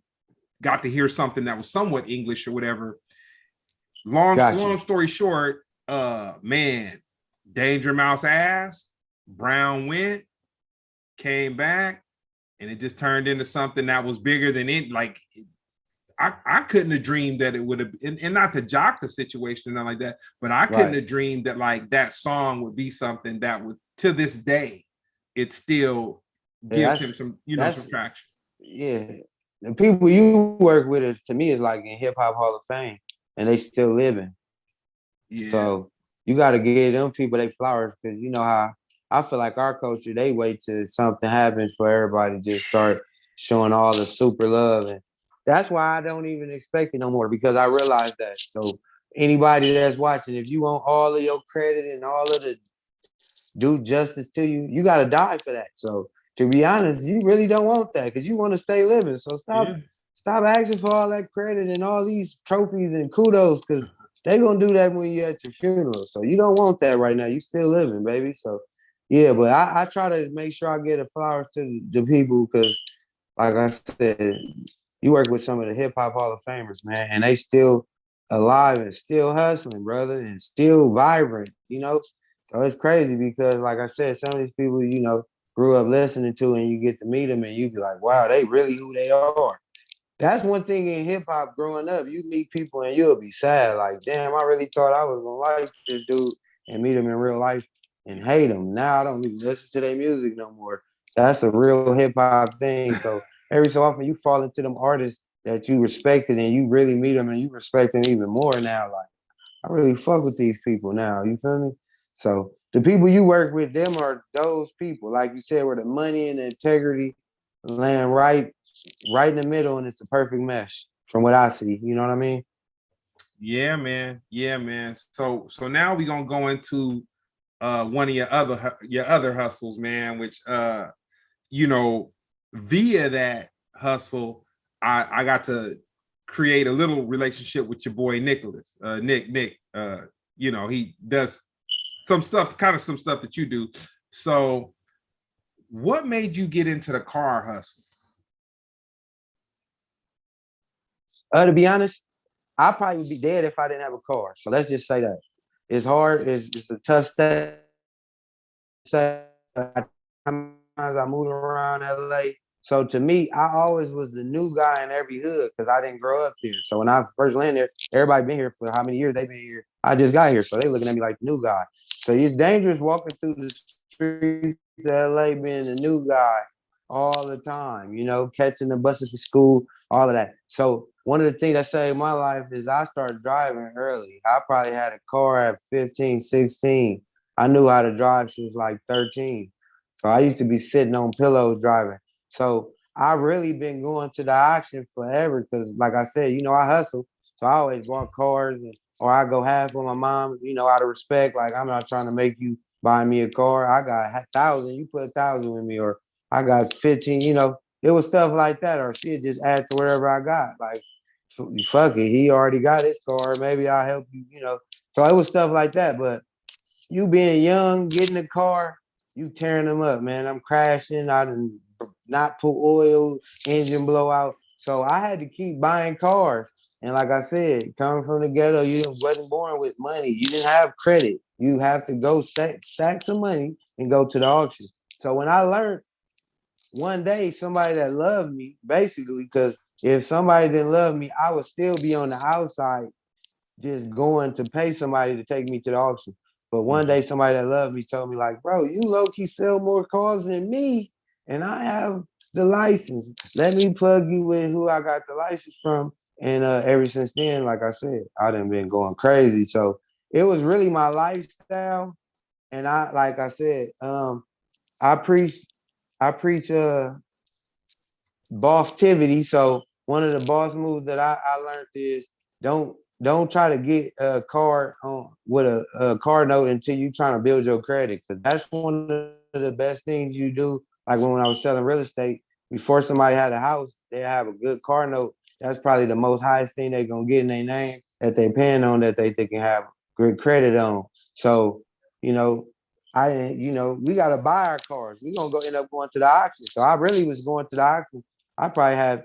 got to hear something that was somewhat English or whatever. Long story short, man, Danger Mouse asked, Brown went, came back, and it just turned into something that was bigger than it. Like I couldn't have dreamed that it would have, and not to jock the situation and nothing like that, but I couldn't have dreamed that like that song would be something that would, to this day, it still gives him some, some traction. Yeah, the people you work with to me is like in Hip Hop Hall of Fame, and they still living. Yeah. So you got to give them people they flowers because you know how I feel like our culture, they wait till something happens for everybody to just start showing all the super love. And that's why I don't even expect it no more because I realize that. So anybody that's watching, if you want all of your credit and all of the do justice to you, you got to die for that. So to be honest, you really don't want that because you want to stay living. So stop asking for all that credit and all these trophies and kudos because they're going to do that when you're at your funeral. So you don't want that right now. You still living, baby. So Yeah, but I try to make sure I get the flowers to the people because, like I said, you work with some of the hip hop Hall of Famers, man, and they still alive and still hustling, brother, and still vibrant, you know? So it's crazy because, like I said, some of these people, you know, grew up listening to and you get to meet them and you be like, wow, they really who they are. That's one thing in hip hop growing up. You meet people and you'll be sad, like, damn, I really thought I was gonna like this dude and meet him in real life and hate him. Now I don't even listen to their music no more. That's a real hip hop thing. So every so often you fall into them artists that you respected and you really meet them and you respect them even more now. Like, I really fuck with these people now. You feel me? So the people you work with, them are those people, like you said, where the money and the integrity land right in the middle, and it's a perfect mesh from what I see. You know what I mean? Yeah, man. Yeah, man. So now we're gonna go into one of your other hustles, man, which you know, via that hustle, I got to create a little relationship with your boy Nicholas. Nick, you know, he does some stuff that you do. So what made you get into the car hustle? To be honest, I'd probably be dead if I didn't have a car. So let's just say that. It's hard. It's a tough step. Sometimes I moved around LA. So to me, I always was the new guy in every hood because I didn't grow up here. So when I first landed there, everybody been here for how many years they've been here. I just got here. So they looking at me like the new guy. So it's dangerous walking through the streets of LA being the new guy all the time, you know, catching the buses to school, all of that. So one of the things that saved my life is I started driving early. I probably had a car at 15, 16. I knew how to drive since like 13. So I used to be sitting on pillows driving. So I really been going to the auction forever because, like I said, you know, I hustle. So I always bought cars or I go half with my mom, you know, out of respect. Like, I'm not trying to make you buy me a car. I got 1,000, you put 1,000 with me, or I got 15, you know, it was stuff like that, or she'd just add to whatever I got. Like, fuck it, he already got his car. Maybe I'll help you, you know. So it was stuff like that. But you being young, getting a car, you tearing them up, man. I'm crashing. I didn't not put oil, engine blowout. So I had to keep buying cars. And like I said, coming from the ghetto, you wasn't born with money. You didn't have credit. You have to go stack some money and go to the auction. So when I learned one day somebody that loved me, basically, because if somebody didn't love me, I would still be on the outside just going to pay somebody to take me to the auction. But one day somebody that loved me told me, like, bro, you low-key sell more cars than me, and I have the license. Let me plug you with who I got the license from. And ever since then, like I said, I done been going crazy. So it was really my lifestyle. And I, like I said, I preach I preach bosstivity. So one of the boss moves that I learned is don't try to get a car on with a car note until you trying to build your credit, because that's one of the best things you do. Like when I was selling real estate, before somebody had a house, they have a good car note. That's probably the most highest thing they're gonna get in their name that they paying on, that they can have good credit on. So, you know, we gotta buy our cars. We're gonna go end up going to the auction. So I really was going to the auction. I probably have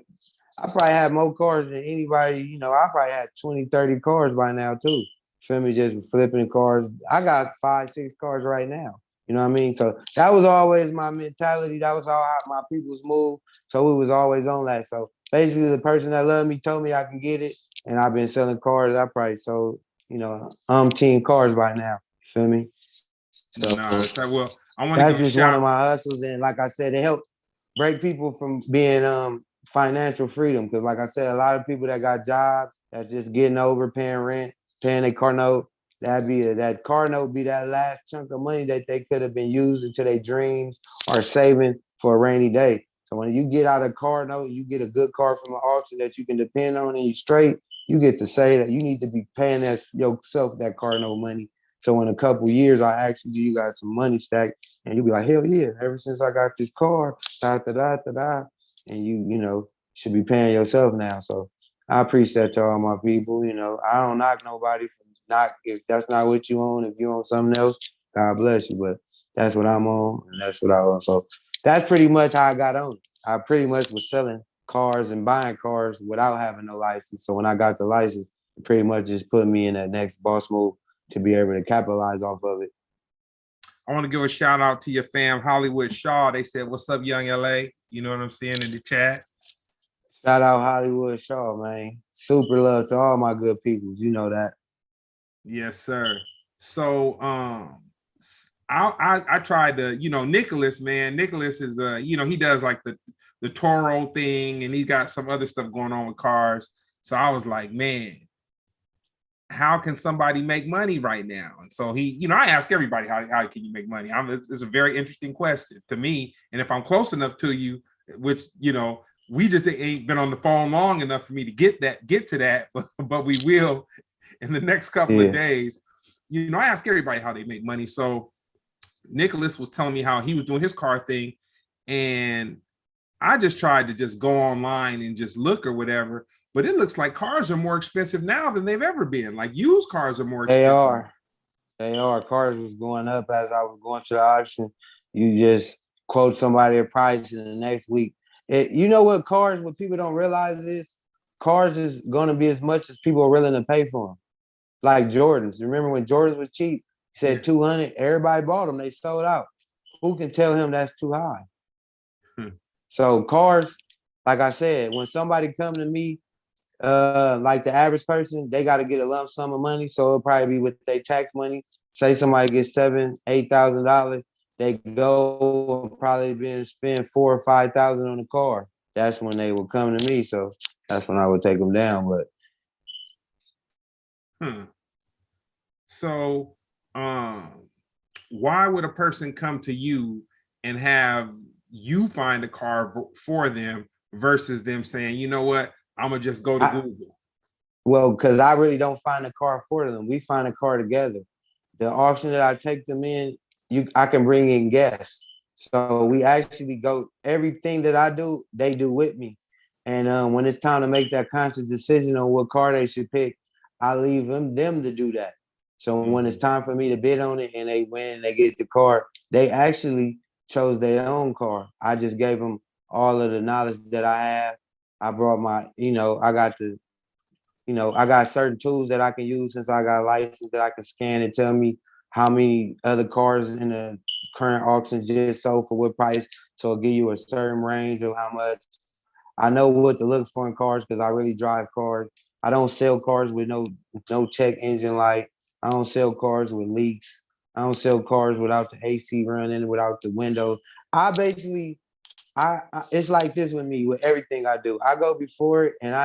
I probably had more cars than anybody, you know. I probably had 20, 30 cars by now too. Feel me? Just flipping cars. I got 5, 6 cars right now. You know what I mean? So that was always my mentality. That was all how my people's move. So we was always on that. So basically the person that loved me told me I can get it. And I've been selling cars. I probably sold, you know, umpteen cars by now. Feel me? So Nice. Well, I want to that's give a just one shout. of my hustles. And like I said, it helped break people from being financial freedom. Because like I said, a lot of people that got jobs that's just getting over paying rent, paying a car note, that car note be that last chunk of money that they could have been using to their dreams or saving for a rainy day. So when you get out a car note, you get a good car from an auction that you can depend on and you straight, you get to say that you need to be paying that yourself that car note money. So in a couple years, I actually do, you got some money stacked, and you'll be like, hell yeah, ever since I got this car, da da da da da, and you know, should be paying yourself now. So I appreciate to all my people. You know, I don't knock nobody from not, if that's not what you own. If you own something else, God bless you. But That's what I'm on, and that's what I want. So that's pretty much how I got on it. I pretty much was selling cars and buying cars without having no license. So when I got the license, it pretty much just put me in that next boss move to be able to capitalize off of it. I want to give a shout out to your fam, Hollywood Shaw. They said, "What's up, Young LA?" You know what I'm saying in the chat. Shout out Hollywood Shaw, man. Super love to all my good peoples. You know that. Yes, sir. So I tried to, Nicholas, man. Nicholas is he does like the Toro thing, and he got some other stuff going on with cars. So I was like, man, how can somebody make money right now? And so he, I ask everybody, how can you make money? It's a very interesting question to me. And if I'm close enough to you, which, we just ain't been on the phone long enough for me to get to that, but we will in the next couple of days. I ask everybody how they make money. So Nicholas was telling me how he was doing his car thing, and I just tried to just go online and just look or whatever. But it looks like cars are more expensive now than they've ever been. Like used cars are more expensive. They are. Cars was going up as I was going to the auction. You just quote somebody a price, and the next week, what people don't realize is cars is going to be as much as people are willing to pay for them. Like Jordans. Remember when Jordans was cheap? He said 200. Everybody bought them. They sold out. Who can tell him that's too high? So cars, like I said, when somebody come to me, like the average person, they got to get a lump sum of money. So it'll probably be with their tax money. Say somebody gets $7,000-$8,000, they go and probably been spend $4,000 or $5,000 on the car. That's when they will come to me. So that's when I would take them down. But so why would a person come to you and have you find a car for them versus them saying, you know what, I'm gonna just go to Google? Well, because I really don't find a car for them. We find a car together. The auction that I take them in, I can bring in guests. So we actually go, everything that I do, they do with me. And when it's time to make that conscious decision on what car they should pick, I leave them to do that. So when it's time for me to bid on it and they win, they get the car, they actually chose their own car. I just gave them all of the knowledge that I have. I brought I got certain tools that I can use since I got a license that I can scan and tell me how many other cars in the current auction just sold for what price. So it'll give you a certain range of how much. I know what to look for in cars because I really drive cars. I don't sell cars with no check engine light. I don't sell cars with leaks. I don't sell cars without the AC running, without the window. It's like this with me, with everything I do. I go before it and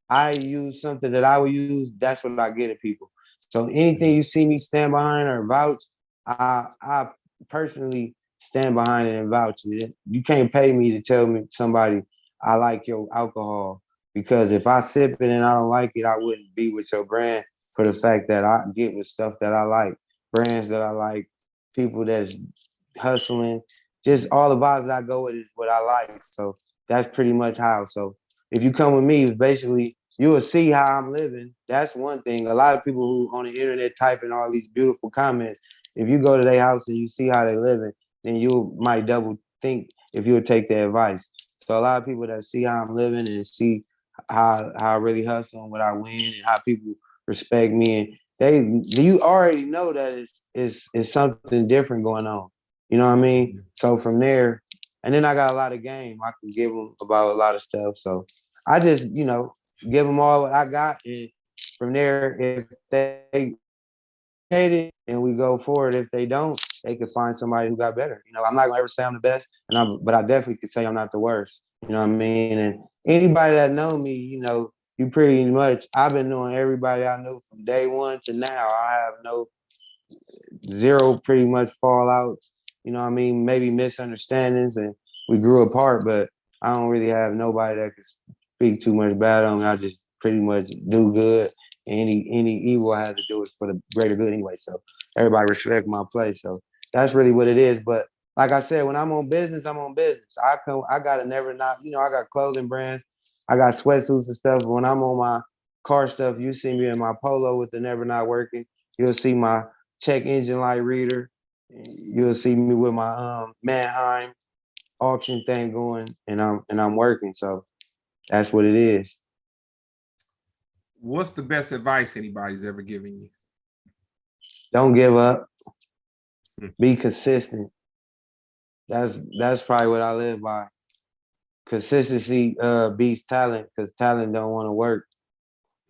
I use something that I would use. That's what I get at people. So anything you see me stand behind or vouch, I personally stand behind it and vouch it. You can't pay me to tell me somebody I like your alcohol, because if I sip it and I don't like it, I wouldn't be with your brand for the fact that I get with stuff that I like, brands that I like, people that's hustling, just all the vibes that I go with is what I like. So that's pretty much how. So if you come with me, basically you will see how I'm living. That's one thing. A lot of people who on the internet typing all these beautiful comments, if you go to their house and you see how they living, then you might double think if you would take their advice. So a lot of people that see how I'm living and see how I really hustle and what I win and how people respect me, and you already know that it's something different going on. You know what I mean? So from there, and then I got a lot of game I can give them about a lot of stuff. So I just, give them all what I got, and from there, if they hate it and we go forward, if they don't, they can find somebody who got better. I'm not gonna ever say I'm the best, but I definitely could say I'm not the worst. You know what I mean? And anybody that know me, you pretty much, I've been knowing everybody I knew from day one to now. I have zero pretty much fallouts. You know what I mean? Maybe misunderstandings and we grew apart, but I don't really have nobody that can speak too much bad on me. I just pretty much do good. Any evil I have to do is for the greater good anyway. So everybody respect my place. So that's really what it is. But like I said, when I'm on business, I'm on business. I gotta never not, I got clothing brands, I got sweatsuits and stuff. But when I'm on my car stuff, you see me in my polo with the never not working. You'll see my check engine light reader. you'll see me with my Mannheim auction thing going, and I'm working. So that's what it is. What's the best advice anybody's ever given you? Don't give up. Be consistent. That's probably what I live by. Consistency beats talent, because talent don't want to work.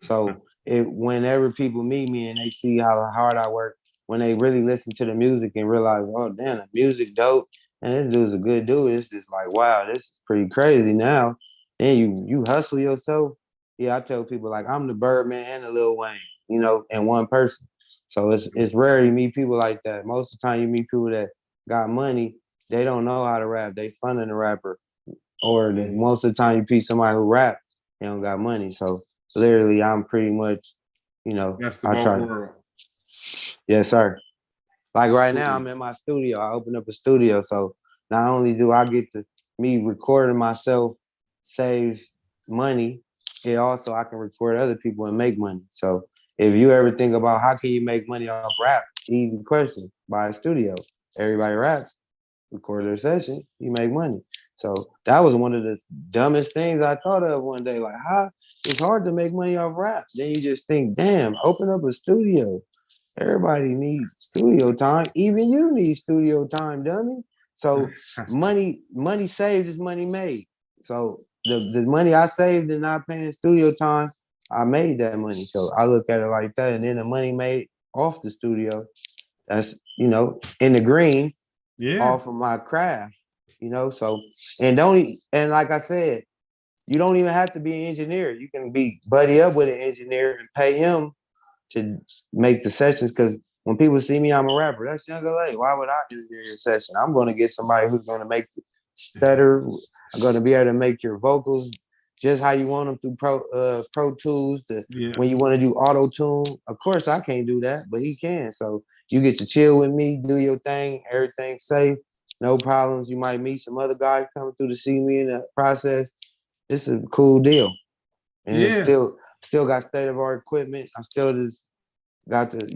So whenever people meet me and they see how hard I work, when they really listen to the music and realize, oh damn, the music dope, and this dude's a good dude, it's just like, wow, this is pretty crazy now. And you hustle yourself. Yeah, I tell people like I'm the Birdman and the Lil Wayne, in one person. So it's rare you meet people like that. Most of the time you meet people that got money, they don't know how to rap. They funding the rapper. Or most of the time you meet somebody who rap, they don't got money. So literally, I'm pretty much, That's the I try. world. Yes, sir. Like right now, I'm in my studio. I opened up a studio. So not only do I get to me recording myself saves money, it also I can record other people and make money. So if you ever think about how can you make money off rap, easy question. Buy a studio. Everybody raps, record their session, you make money. So that was one of the dumbest things I thought of one day. Like, how it's hard to make money off rap. Then you just think, damn, open up a studio. Everybody needs studio time. Even you need studio time, dummy. So money saved is money made. So the money I saved and not paying studio time, I made that money. So I look at it like that. And then the money made off the studio, that's, in the green, off of my craft, So, and like I said, you don't even have to be an engineer. You can be buddy up with an engineer and pay him to make the sessions. Because when people see me, I'm a rapper. That's Young LA. Why would I engineer your session? I'm going to get somebody who's going to make the stutter. I'm going to be able to make your vocals just how you want them through Pro Tools. When you want to do auto tune, of course I can't do that, but he can. So you get to chill with me, do your thing, everything's safe, no problems. You might meet some other guys coming through to see me in the process. This is a cool deal, and it's still got state of art equipment. I still just got the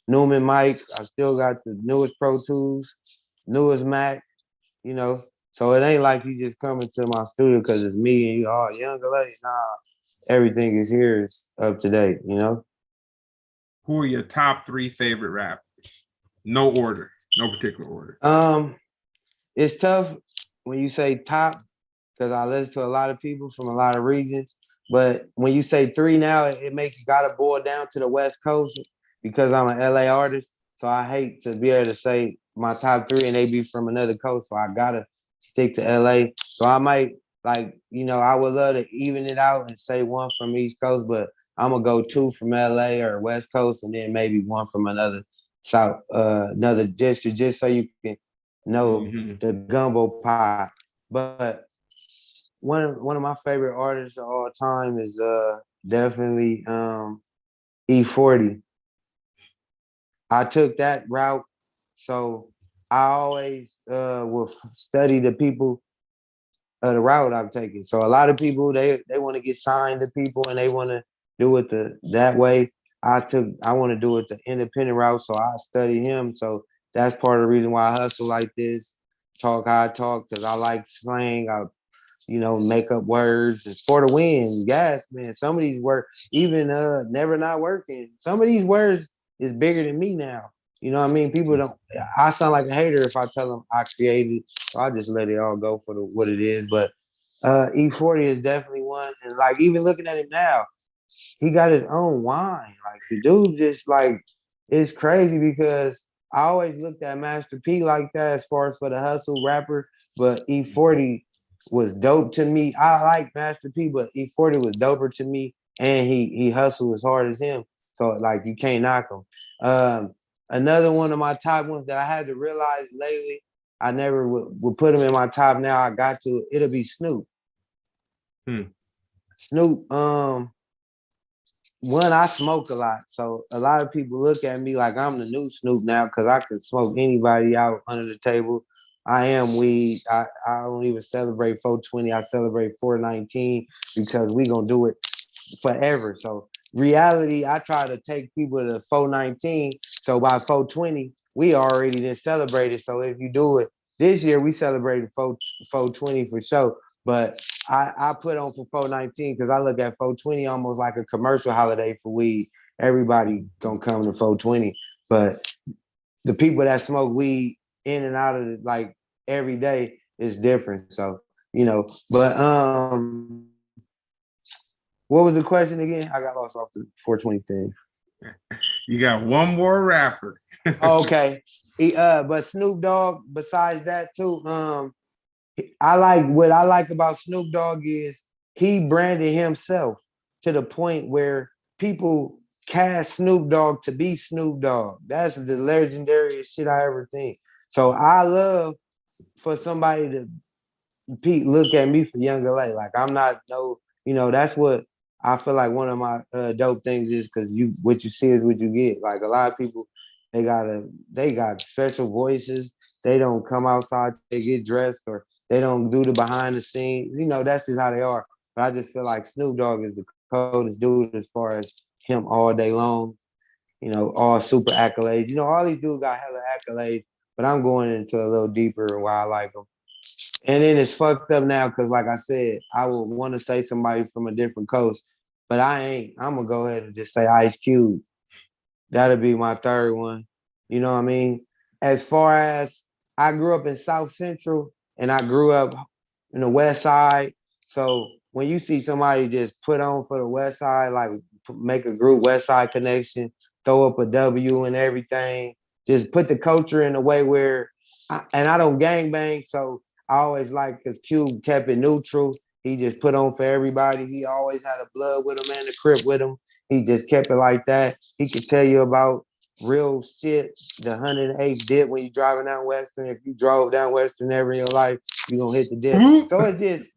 Newman mic. I still got the newest Pro Tools, newest Mac. So it ain't like you just coming to my studio because it's me and you. Oh, Young lady, nah. Everything is here is up to date. Who are your top 3 favorite rappers? No order, no particular order. It's tough when you say top because I listen to a lot of people from a lot of regions. But when you say 3 now, it gotta boil down to the West Coast because I'm an LA artist. So I hate to be able to say my top 3 and they be from another coast. So I gotta stick to LA. So I might I would love to even it out and say 1 from East Coast, but I'm gonna go 2 from LA or West Coast and then maybe 1 from another another district, just so you can know the gumbo pot. But one of my favorite artists of all time is definitely E40. I took that route, so I always will study the people of the route I'm taking. So a lot of people they want to get signed to people and they want to do it that way. I want to do it the independent route, so I study him. So that's part of the reason why I hustle like this, talk how I talk, because I like slang. I make up words. It's for the win. Gas, man. Some of these words, even never not working. Some of these words is bigger than me now. You know what I mean? People don't. I sound like a hater if I tell them I created. So I just let it all go for what it is. But E40 is definitely one. And like even looking at it now, he got his own wine. Like the dude just like it's crazy because I always looked at Master P like that as far as for the hustle rapper, but E40 was dope to me. I like Master P, but E40 was doper to me, and he hustled as hard as him. So like you can't knock him. Another one of my top ones that I had to realize lately, I never would put him in my top. Now I got to. It'll be Snoop. Snoop. One, I smoke a lot, so a lot of people look at me like I'm the new Snoop now because I can smoke anybody out under the table. I am weed. I don't even celebrate 420. I celebrate 419 because we gonna do it forever. So reality, I try to take people to 419. So by 420, we already did celebrate it. So if you do it this year, we celebrated 420 for sure. But I put on for 419 because I look at 420 almost like a commercial holiday for weed. Everybody gonna come to 420, but the people that smoke weed in and out of it like every day is different. So, but what was the question again? I got lost off the 420 thing. You got one more rapper. Okay. But Snoop Dogg, besides that too, what I like about Snoop Dogg is he branded himself to the point where people cast Snoop Dogg to be Snoop Dogg. That's the legendariest shit I ever think. So I love for somebody to look at me for Younger Lay. Like I'm not that's what I feel like one of my dope things is because what you see is what you get. Like a lot of people, they got special voices. They don't come outside, they get dressed, or they don't do the behind the scenes. That's just how they are. But I just feel like Snoop Dogg is the coldest dude as far as him all day long. All super accolades. All these dudes got hella accolades, but I'm going into a little deeper and why I like them. And then it's fucked up now because, like I said, I would want to say somebody from a different coast, but I ain't. I'm going to go ahead and just say Ice Cube. That'll be my third one. You know what I mean? As far as I grew up in South Central and I grew up in the West Side. So when you see somebody just put on for the West Side, like make a group West Side Connection, throw up a W and everything, just put the culture in a way where, I don't gangbang, so I always like because Cube kept it neutral. He just put on for everybody. He always had a blood with him and a crip with him. He just kept it like that. He could tell you about real shit. The 108 dip when you're driving down Western. If you drove down Western ever in your life, you're gonna hit the dip. So it's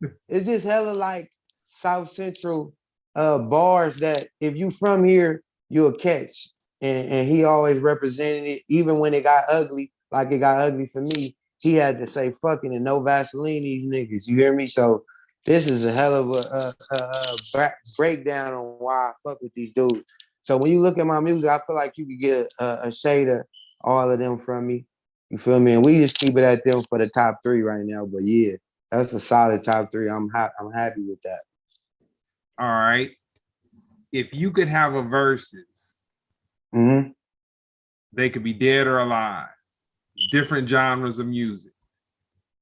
just hella like South Central bars that if you from here, you'll catch. And he always represented it, even when it got ugly, like it got ugly for me. He had to say fucking and no Vaseline, these niggas. You hear me? So this is a hell of a breakdown on why I fuck with these dudes. So when you look at my music, I feel like you could get a shade of all of them from me. You feel me? And we just keep it at them for the top three right now. But yeah, that's a solid top three. I'm happy with that. All right. If you could have a versus, they could be dead or alive, different genres of music.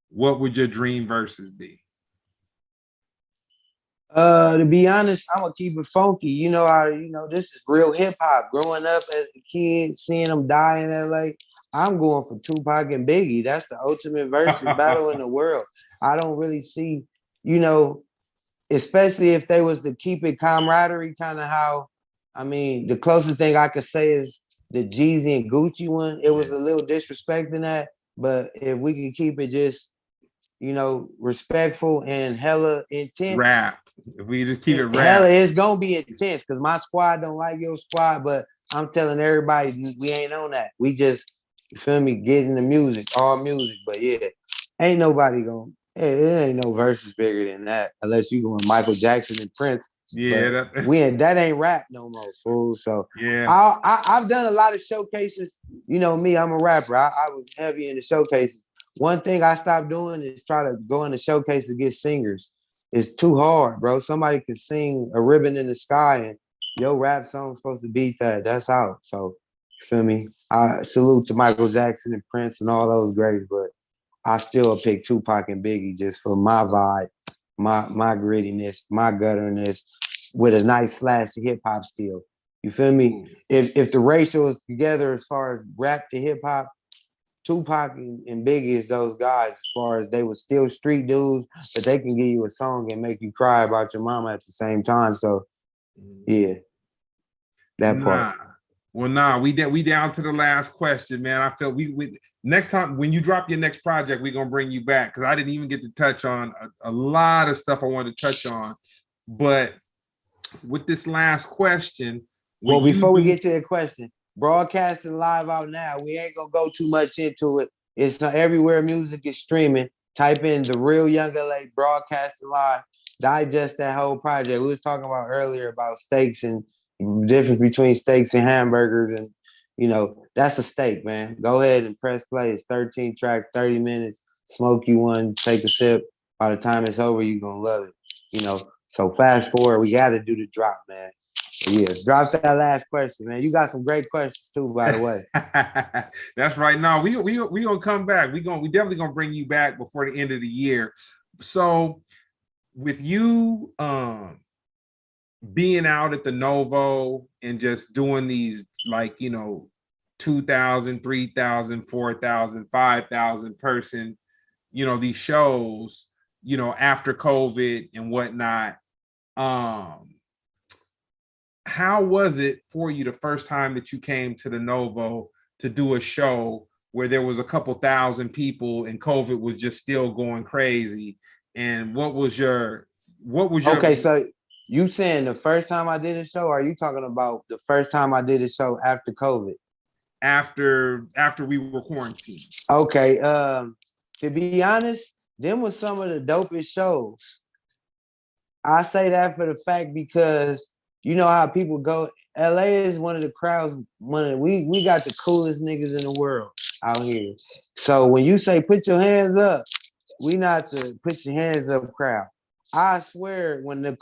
What would your dream verses be? To be honest, I'm gonna keep it funky. This is real hip hop. Growing up as a kid, seeing them die in LA, I'm going for Tupac and Biggie. That's the ultimate versus battle in the world. I don't really see, especially if they was to keep it camaraderie, kind of how, the closest thing I could say is the Jeezy and Gucci one. It was a little disrespecting that, but if we could keep it just, respectful and hella intense. Rap. If we just keep it rap. Hella, it's gonna be intense because my squad don't like your squad, but I'm telling everybody we ain't on that. We just, you feel me, getting the music, all music. But yeah, ain't nobody gonna, it ain't no verses bigger than that unless you going Michael Jackson and Prince. Yeah, that ain't rap no more, fool. So yeah, I've done a lot of showcases. You know me, I'm a rapper. I was heavy in the showcases. One thing I stopped doing is try to go in the showcase to get singers. It's too hard, bro. Somebody can sing A Ribbon in the Sky and your rap song's supposed to beat that. That's out. So, you feel me? I salute to Michael Jackson and Prince and all those greats, but I still pick Tupac and Biggie just for my vibe, my grittiness, my gutterness, with a nice slash of hip hop still. You feel me? If the ratio is together as far as rap to hip hop, Tupac and Biggie is those guys as far as they were still street dudes, but they can give you a song and make you cry about your mama at the same time. So, yeah, that part. Well, we down to the last question, man. I feel we next time when you drop your next project, we're gonna bring you back because I didn't even get to touch on a lot of stuff I wanted to touch on. But with this last question, well, before we get to the question, broadcasting live out now. We ain't gonna go too much into it. It's everywhere music is streaming. Type in The Real Young LA broadcasting live. Digest that whole project. We was talking about earlier about steaks and the difference between steaks and hamburgers, and that's a steak, man. Go ahead and press play. It's 13 tracks, 30 minutes. Smoke you one, take a sip. By the time it's over, you're gonna love it. You know. So fast forward, we got to do the drop, man. Yeah, drop that last question, man. You got some great questions too, by the way. That's right. Now we gonna come back. We definitely gonna bring you back before the end of the year. So with you being out at the Novo and just doing these, like, 2,000, 3,000, 4,000, 5,000 person, these shows, after COVID and whatnot. How was it for you the first time that you came to the Novo to do a show where there was a couple thousand people and COVID was just still going crazy? And what was your Okay, so you saying the first time I did a show, or are you talking about the first time I did a show after COVID? After we were quarantined. Okay, to be honest, them was some of the dopest shows. I say that for the fact because you know how people go. LA is one of the crowds. We got the coolest niggas in the world out here. So when you say put your hands up, we not the put your hands up crowd. I swear, when the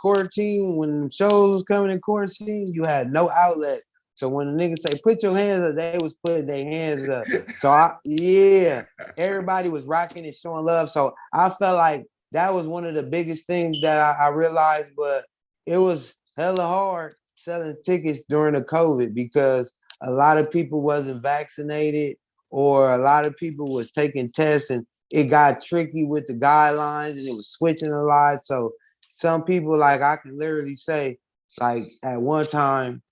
shows was coming in quarantine, you had no outlet. So when the niggas say put your hands up, they was putting their hands up. So everybody was rocking and showing love. So I felt like that was one of the biggest things that I realized, but it was hella hard selling tickets during the COVID because a lot of people wasn't vaccinated or a lot of people was taking tests and it got tricky with the guidelines and it was switching a lot. So some people, like I can literally say, like at one time,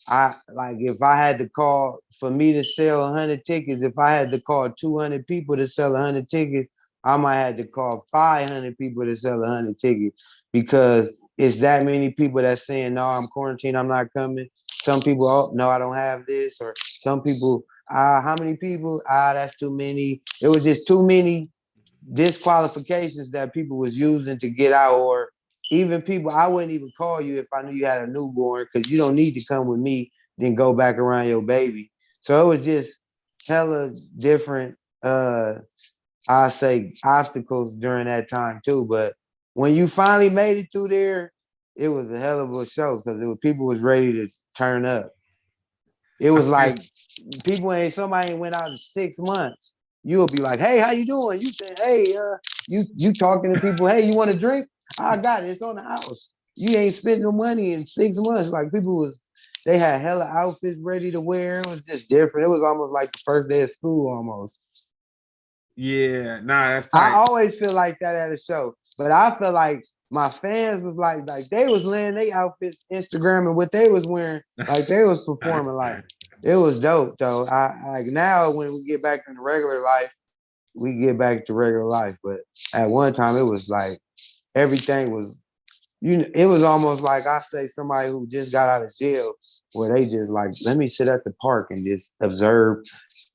if I had to call for me to sell 100 tickets, if I had to call 200 people to sell 100 tickets, I might have to call 500 people to sell 100 tickets because it's that many people that's saying, no, I'm quarantined, I'm not coming. Some people, oh, no, I don't have this. Or some people, how many people? That's too many. It was just too many disqualifications that people was using to get out. Or even people, I wouldn't even call you if I knew you had a newborn because you don't need to come with me, then go back around your baby. So it was just hella different, I say, obstacles during that time too. But when you finally made it through there, it was a hell of a show because people was ready to turn up. It was like somebody went out in 6 months. You'll be like, hey, how you doing? You say, hey, you talking to people, hey, you want a drink? I got it, it's on the house. You ain't spent no money in 6 months. Like they had hella outfits ready to wear. It was just different. It was almost like the first day of school almost. Yeah, nah, that's tight. I always feel like that at a show, but I feel like my fans was like they was laying their outfits, Instagramming what they was wearing, like they was performing. Like it was dope though. I like now when we get back into regular life, we get back to regular life. But at one time it was like everything was, it was almost like I say somebody who just got out of jail where they just like, let me sit at the park and just observe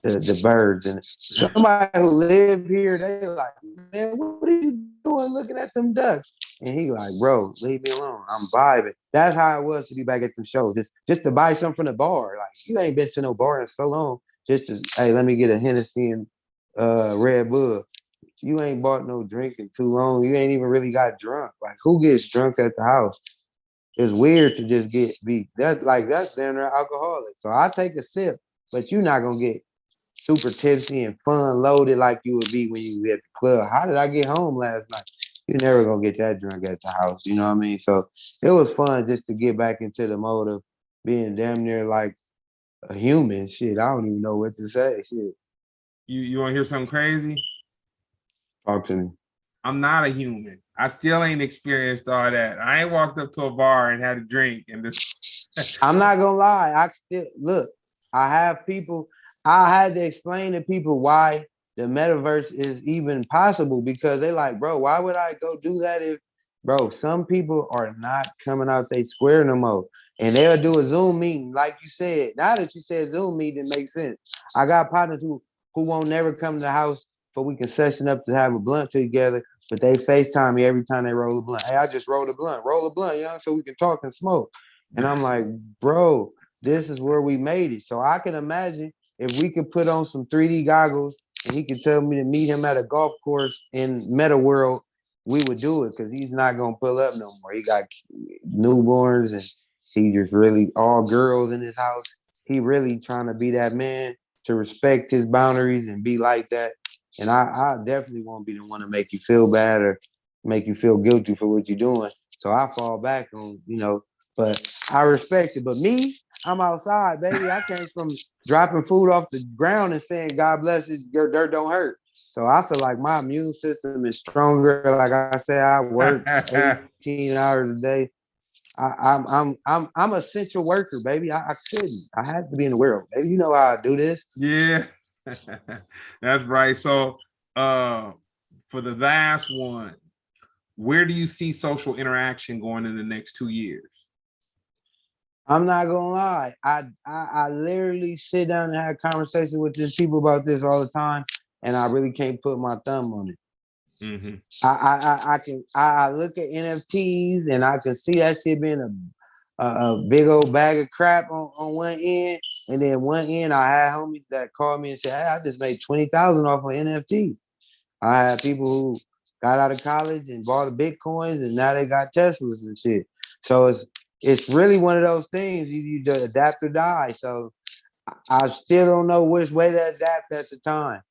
the birds. And somebody who live here, they like, man, what are you doing looking at them ducks? And he like, bro, leave me alone. I'm vibing. That's how it was to be back at the show. Just to buy something from the bar. Like, you ain't been to no bar in so long. Just to, hey, let me get a Hennessy and Red Bull. You ain't bought no drink in too long. You ain't even really got drunk. Like, who gets drunk at the house? It's weird to just get beat. That's damn near alcoholic. So I take a sip, but you're not gonna get super tipsy and fun loaded like you would be when you were at the club. How did I get home last night? You're never gonna get that drunk at the house. You know what I mean? So it was fun just to get back into the mode of being damn near like a human. Shit, I don't even know what to say. Shit. You want to hear something crazy? Talk to me. I'm not a human. I still ain't experienced all that. I ain't walked up to a bar and had a drink and just. I'm not gonna lie. I still look. I have people. I had to explain to people why the metaverse is even possible because they like, bro, why would I go do that if, bro, some people are not coming out they square no more. And they'll do a Zoom meeting, like you said. Now that you said Zoom meeting, it makes sense. I got partners who won't never come to the house for we can session up to have a blunt together, but they FaceTime me every time they roll a blunt. Hey, I just rolled a blunt. Roll a blunt, young, so we can talk and smoke. And I'm like, bro, this is where we made it. So I can imagine if we could put on some 3D goggles and he could tell me to meet him at a golf course in Meta World, we would do it because he's not gonna pull up no more. He got newborns and he just really all girls in his house. He really trying to be that man to respect his boundaries and be like that. And I definitely won't be the one to make you feel bad or make you feel guilty for what you're doing. So I fall back on, but I respect it. But me, I'm outside, baby. I came from dropping food off the ground and saying, God bless it, your dirt don't hurt. So I feel like my immune system is stronger. Like I said, I work 18 hours a day. I'm a essential worker, baby. I couldn't. I had to be in the world, baby. You know how I do this. Yeah, that's right. So for the last one, where do you see social interaction going in the next 2 years? I'm not gonna lie. I literally sit down and have conversations with these people about this all the time, and I really can't put my thumb on it. Mm-hmm. I look at NFTs and I can see that shit being a big old bag of crap on one end, and then one end I had homies that called me and said, "Hey, I just made 20,000 off of NFT." I had people who got out of college and bought the Bitcoins, and now they got Teslas and shit. So it's really one of those things you adapt or die. So I still don't know which way to adapt at the time.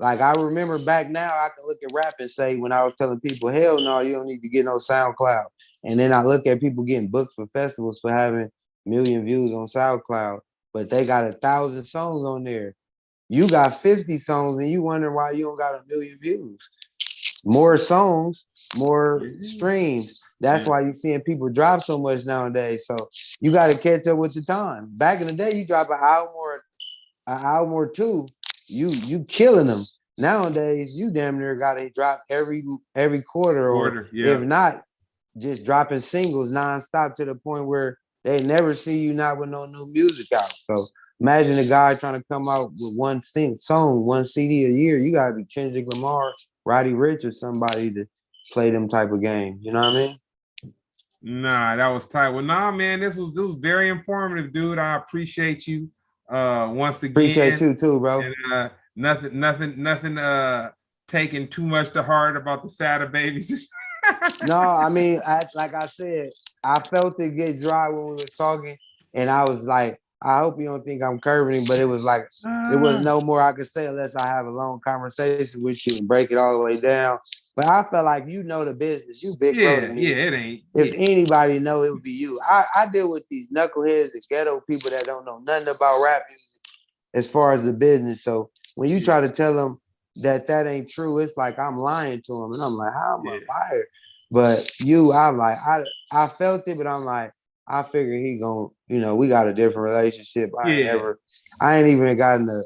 Like I remember back now, I can look at rap and say when I was telling people, hell no, you don't need to get no SoundCloud. And then I look at people getting booked for festivals for having 1 million views on SoundCloud, but they got 1,000 songs on there. You got 50 songs and you wonder why you don't got 1 million views. More songs, more streams. That's why you're seeing people drop so much nowadays. So you got to catch up with the time. Back in the day, you drop an album or two, you killing them. Nowadays, you damn near gotta drop every quarter, or if not, just dropping singles nonstop to the point where they never see you not with no new music out. So imagine a guy trying to come out with one song, one CD a year. You gotta be Kendrick Lamar, Roddy Ricch, or somebody to play them type of games. You know what I mean? Nah, that was tight. Well, nah, man, this was very informative, dude. I appreciate you. Once again, appreciate you too, bro. And nothing taking too much to heart about the Sada babies. No, I mean, like I said, I felt it get dry when we were talking, and I was like, I hope you don't think I'm curving him, but it was like it was no more I could say unless I have a long conversation with you and break it all the way down. But I felt like you know the business. You big bro to me. Yeah, it ain't. If anybody know, it would be you. I deal with these knuckleheads and ghetto people that don't know nothing about rap music as far as the business. So when you try to tell them that ain't true, it's like I'm lying to them, and I'm like, how am I a liar? But I'm like, I felt it, but I'm like, I figure he gonna, we got a different relationship. I ain't even gotten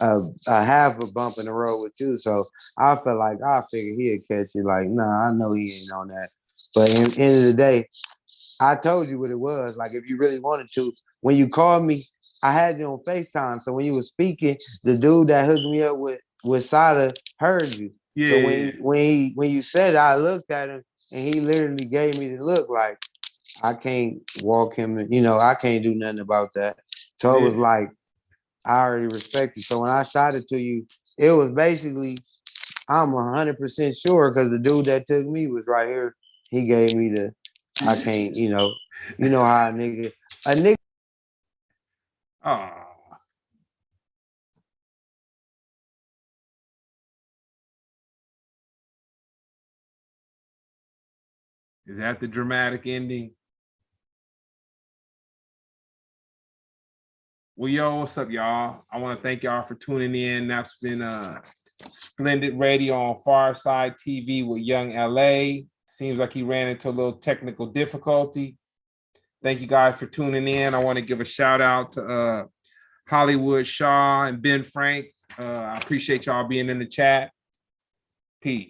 a half a bump in the road with you. So I felt like I figured he'd catch it. Like, nah, I know he ain't on that. But in the end of the day, I told you what it was. Like, if you really wanted to, when you called me, I had you on FaceTime. So when you were speaking, the dude that hooked me up with Sada heard you. Yeah. So when you said it, I looked at him and he literally gave me the look like I can't walk him, I can't do nothing about that. So it was like, I already respect you. So when I shot it to you, it was basically, I'm 100% sure because the dude that took me was right here. He gave me I can't, you know how a nigga. Oh. Is that the dramatic ending? Well, yo, what's up, y'all? I want to thank y'all for tuning in. That's been Splendid Radio on PharcydeTV with Young LA. Seems like he ran into a little technical difficulty. Thank you guys for tuning in. I want to give a shout out to Hollywood Shaw and Ben Frank. I appreciate y'all being in the chat. Peace.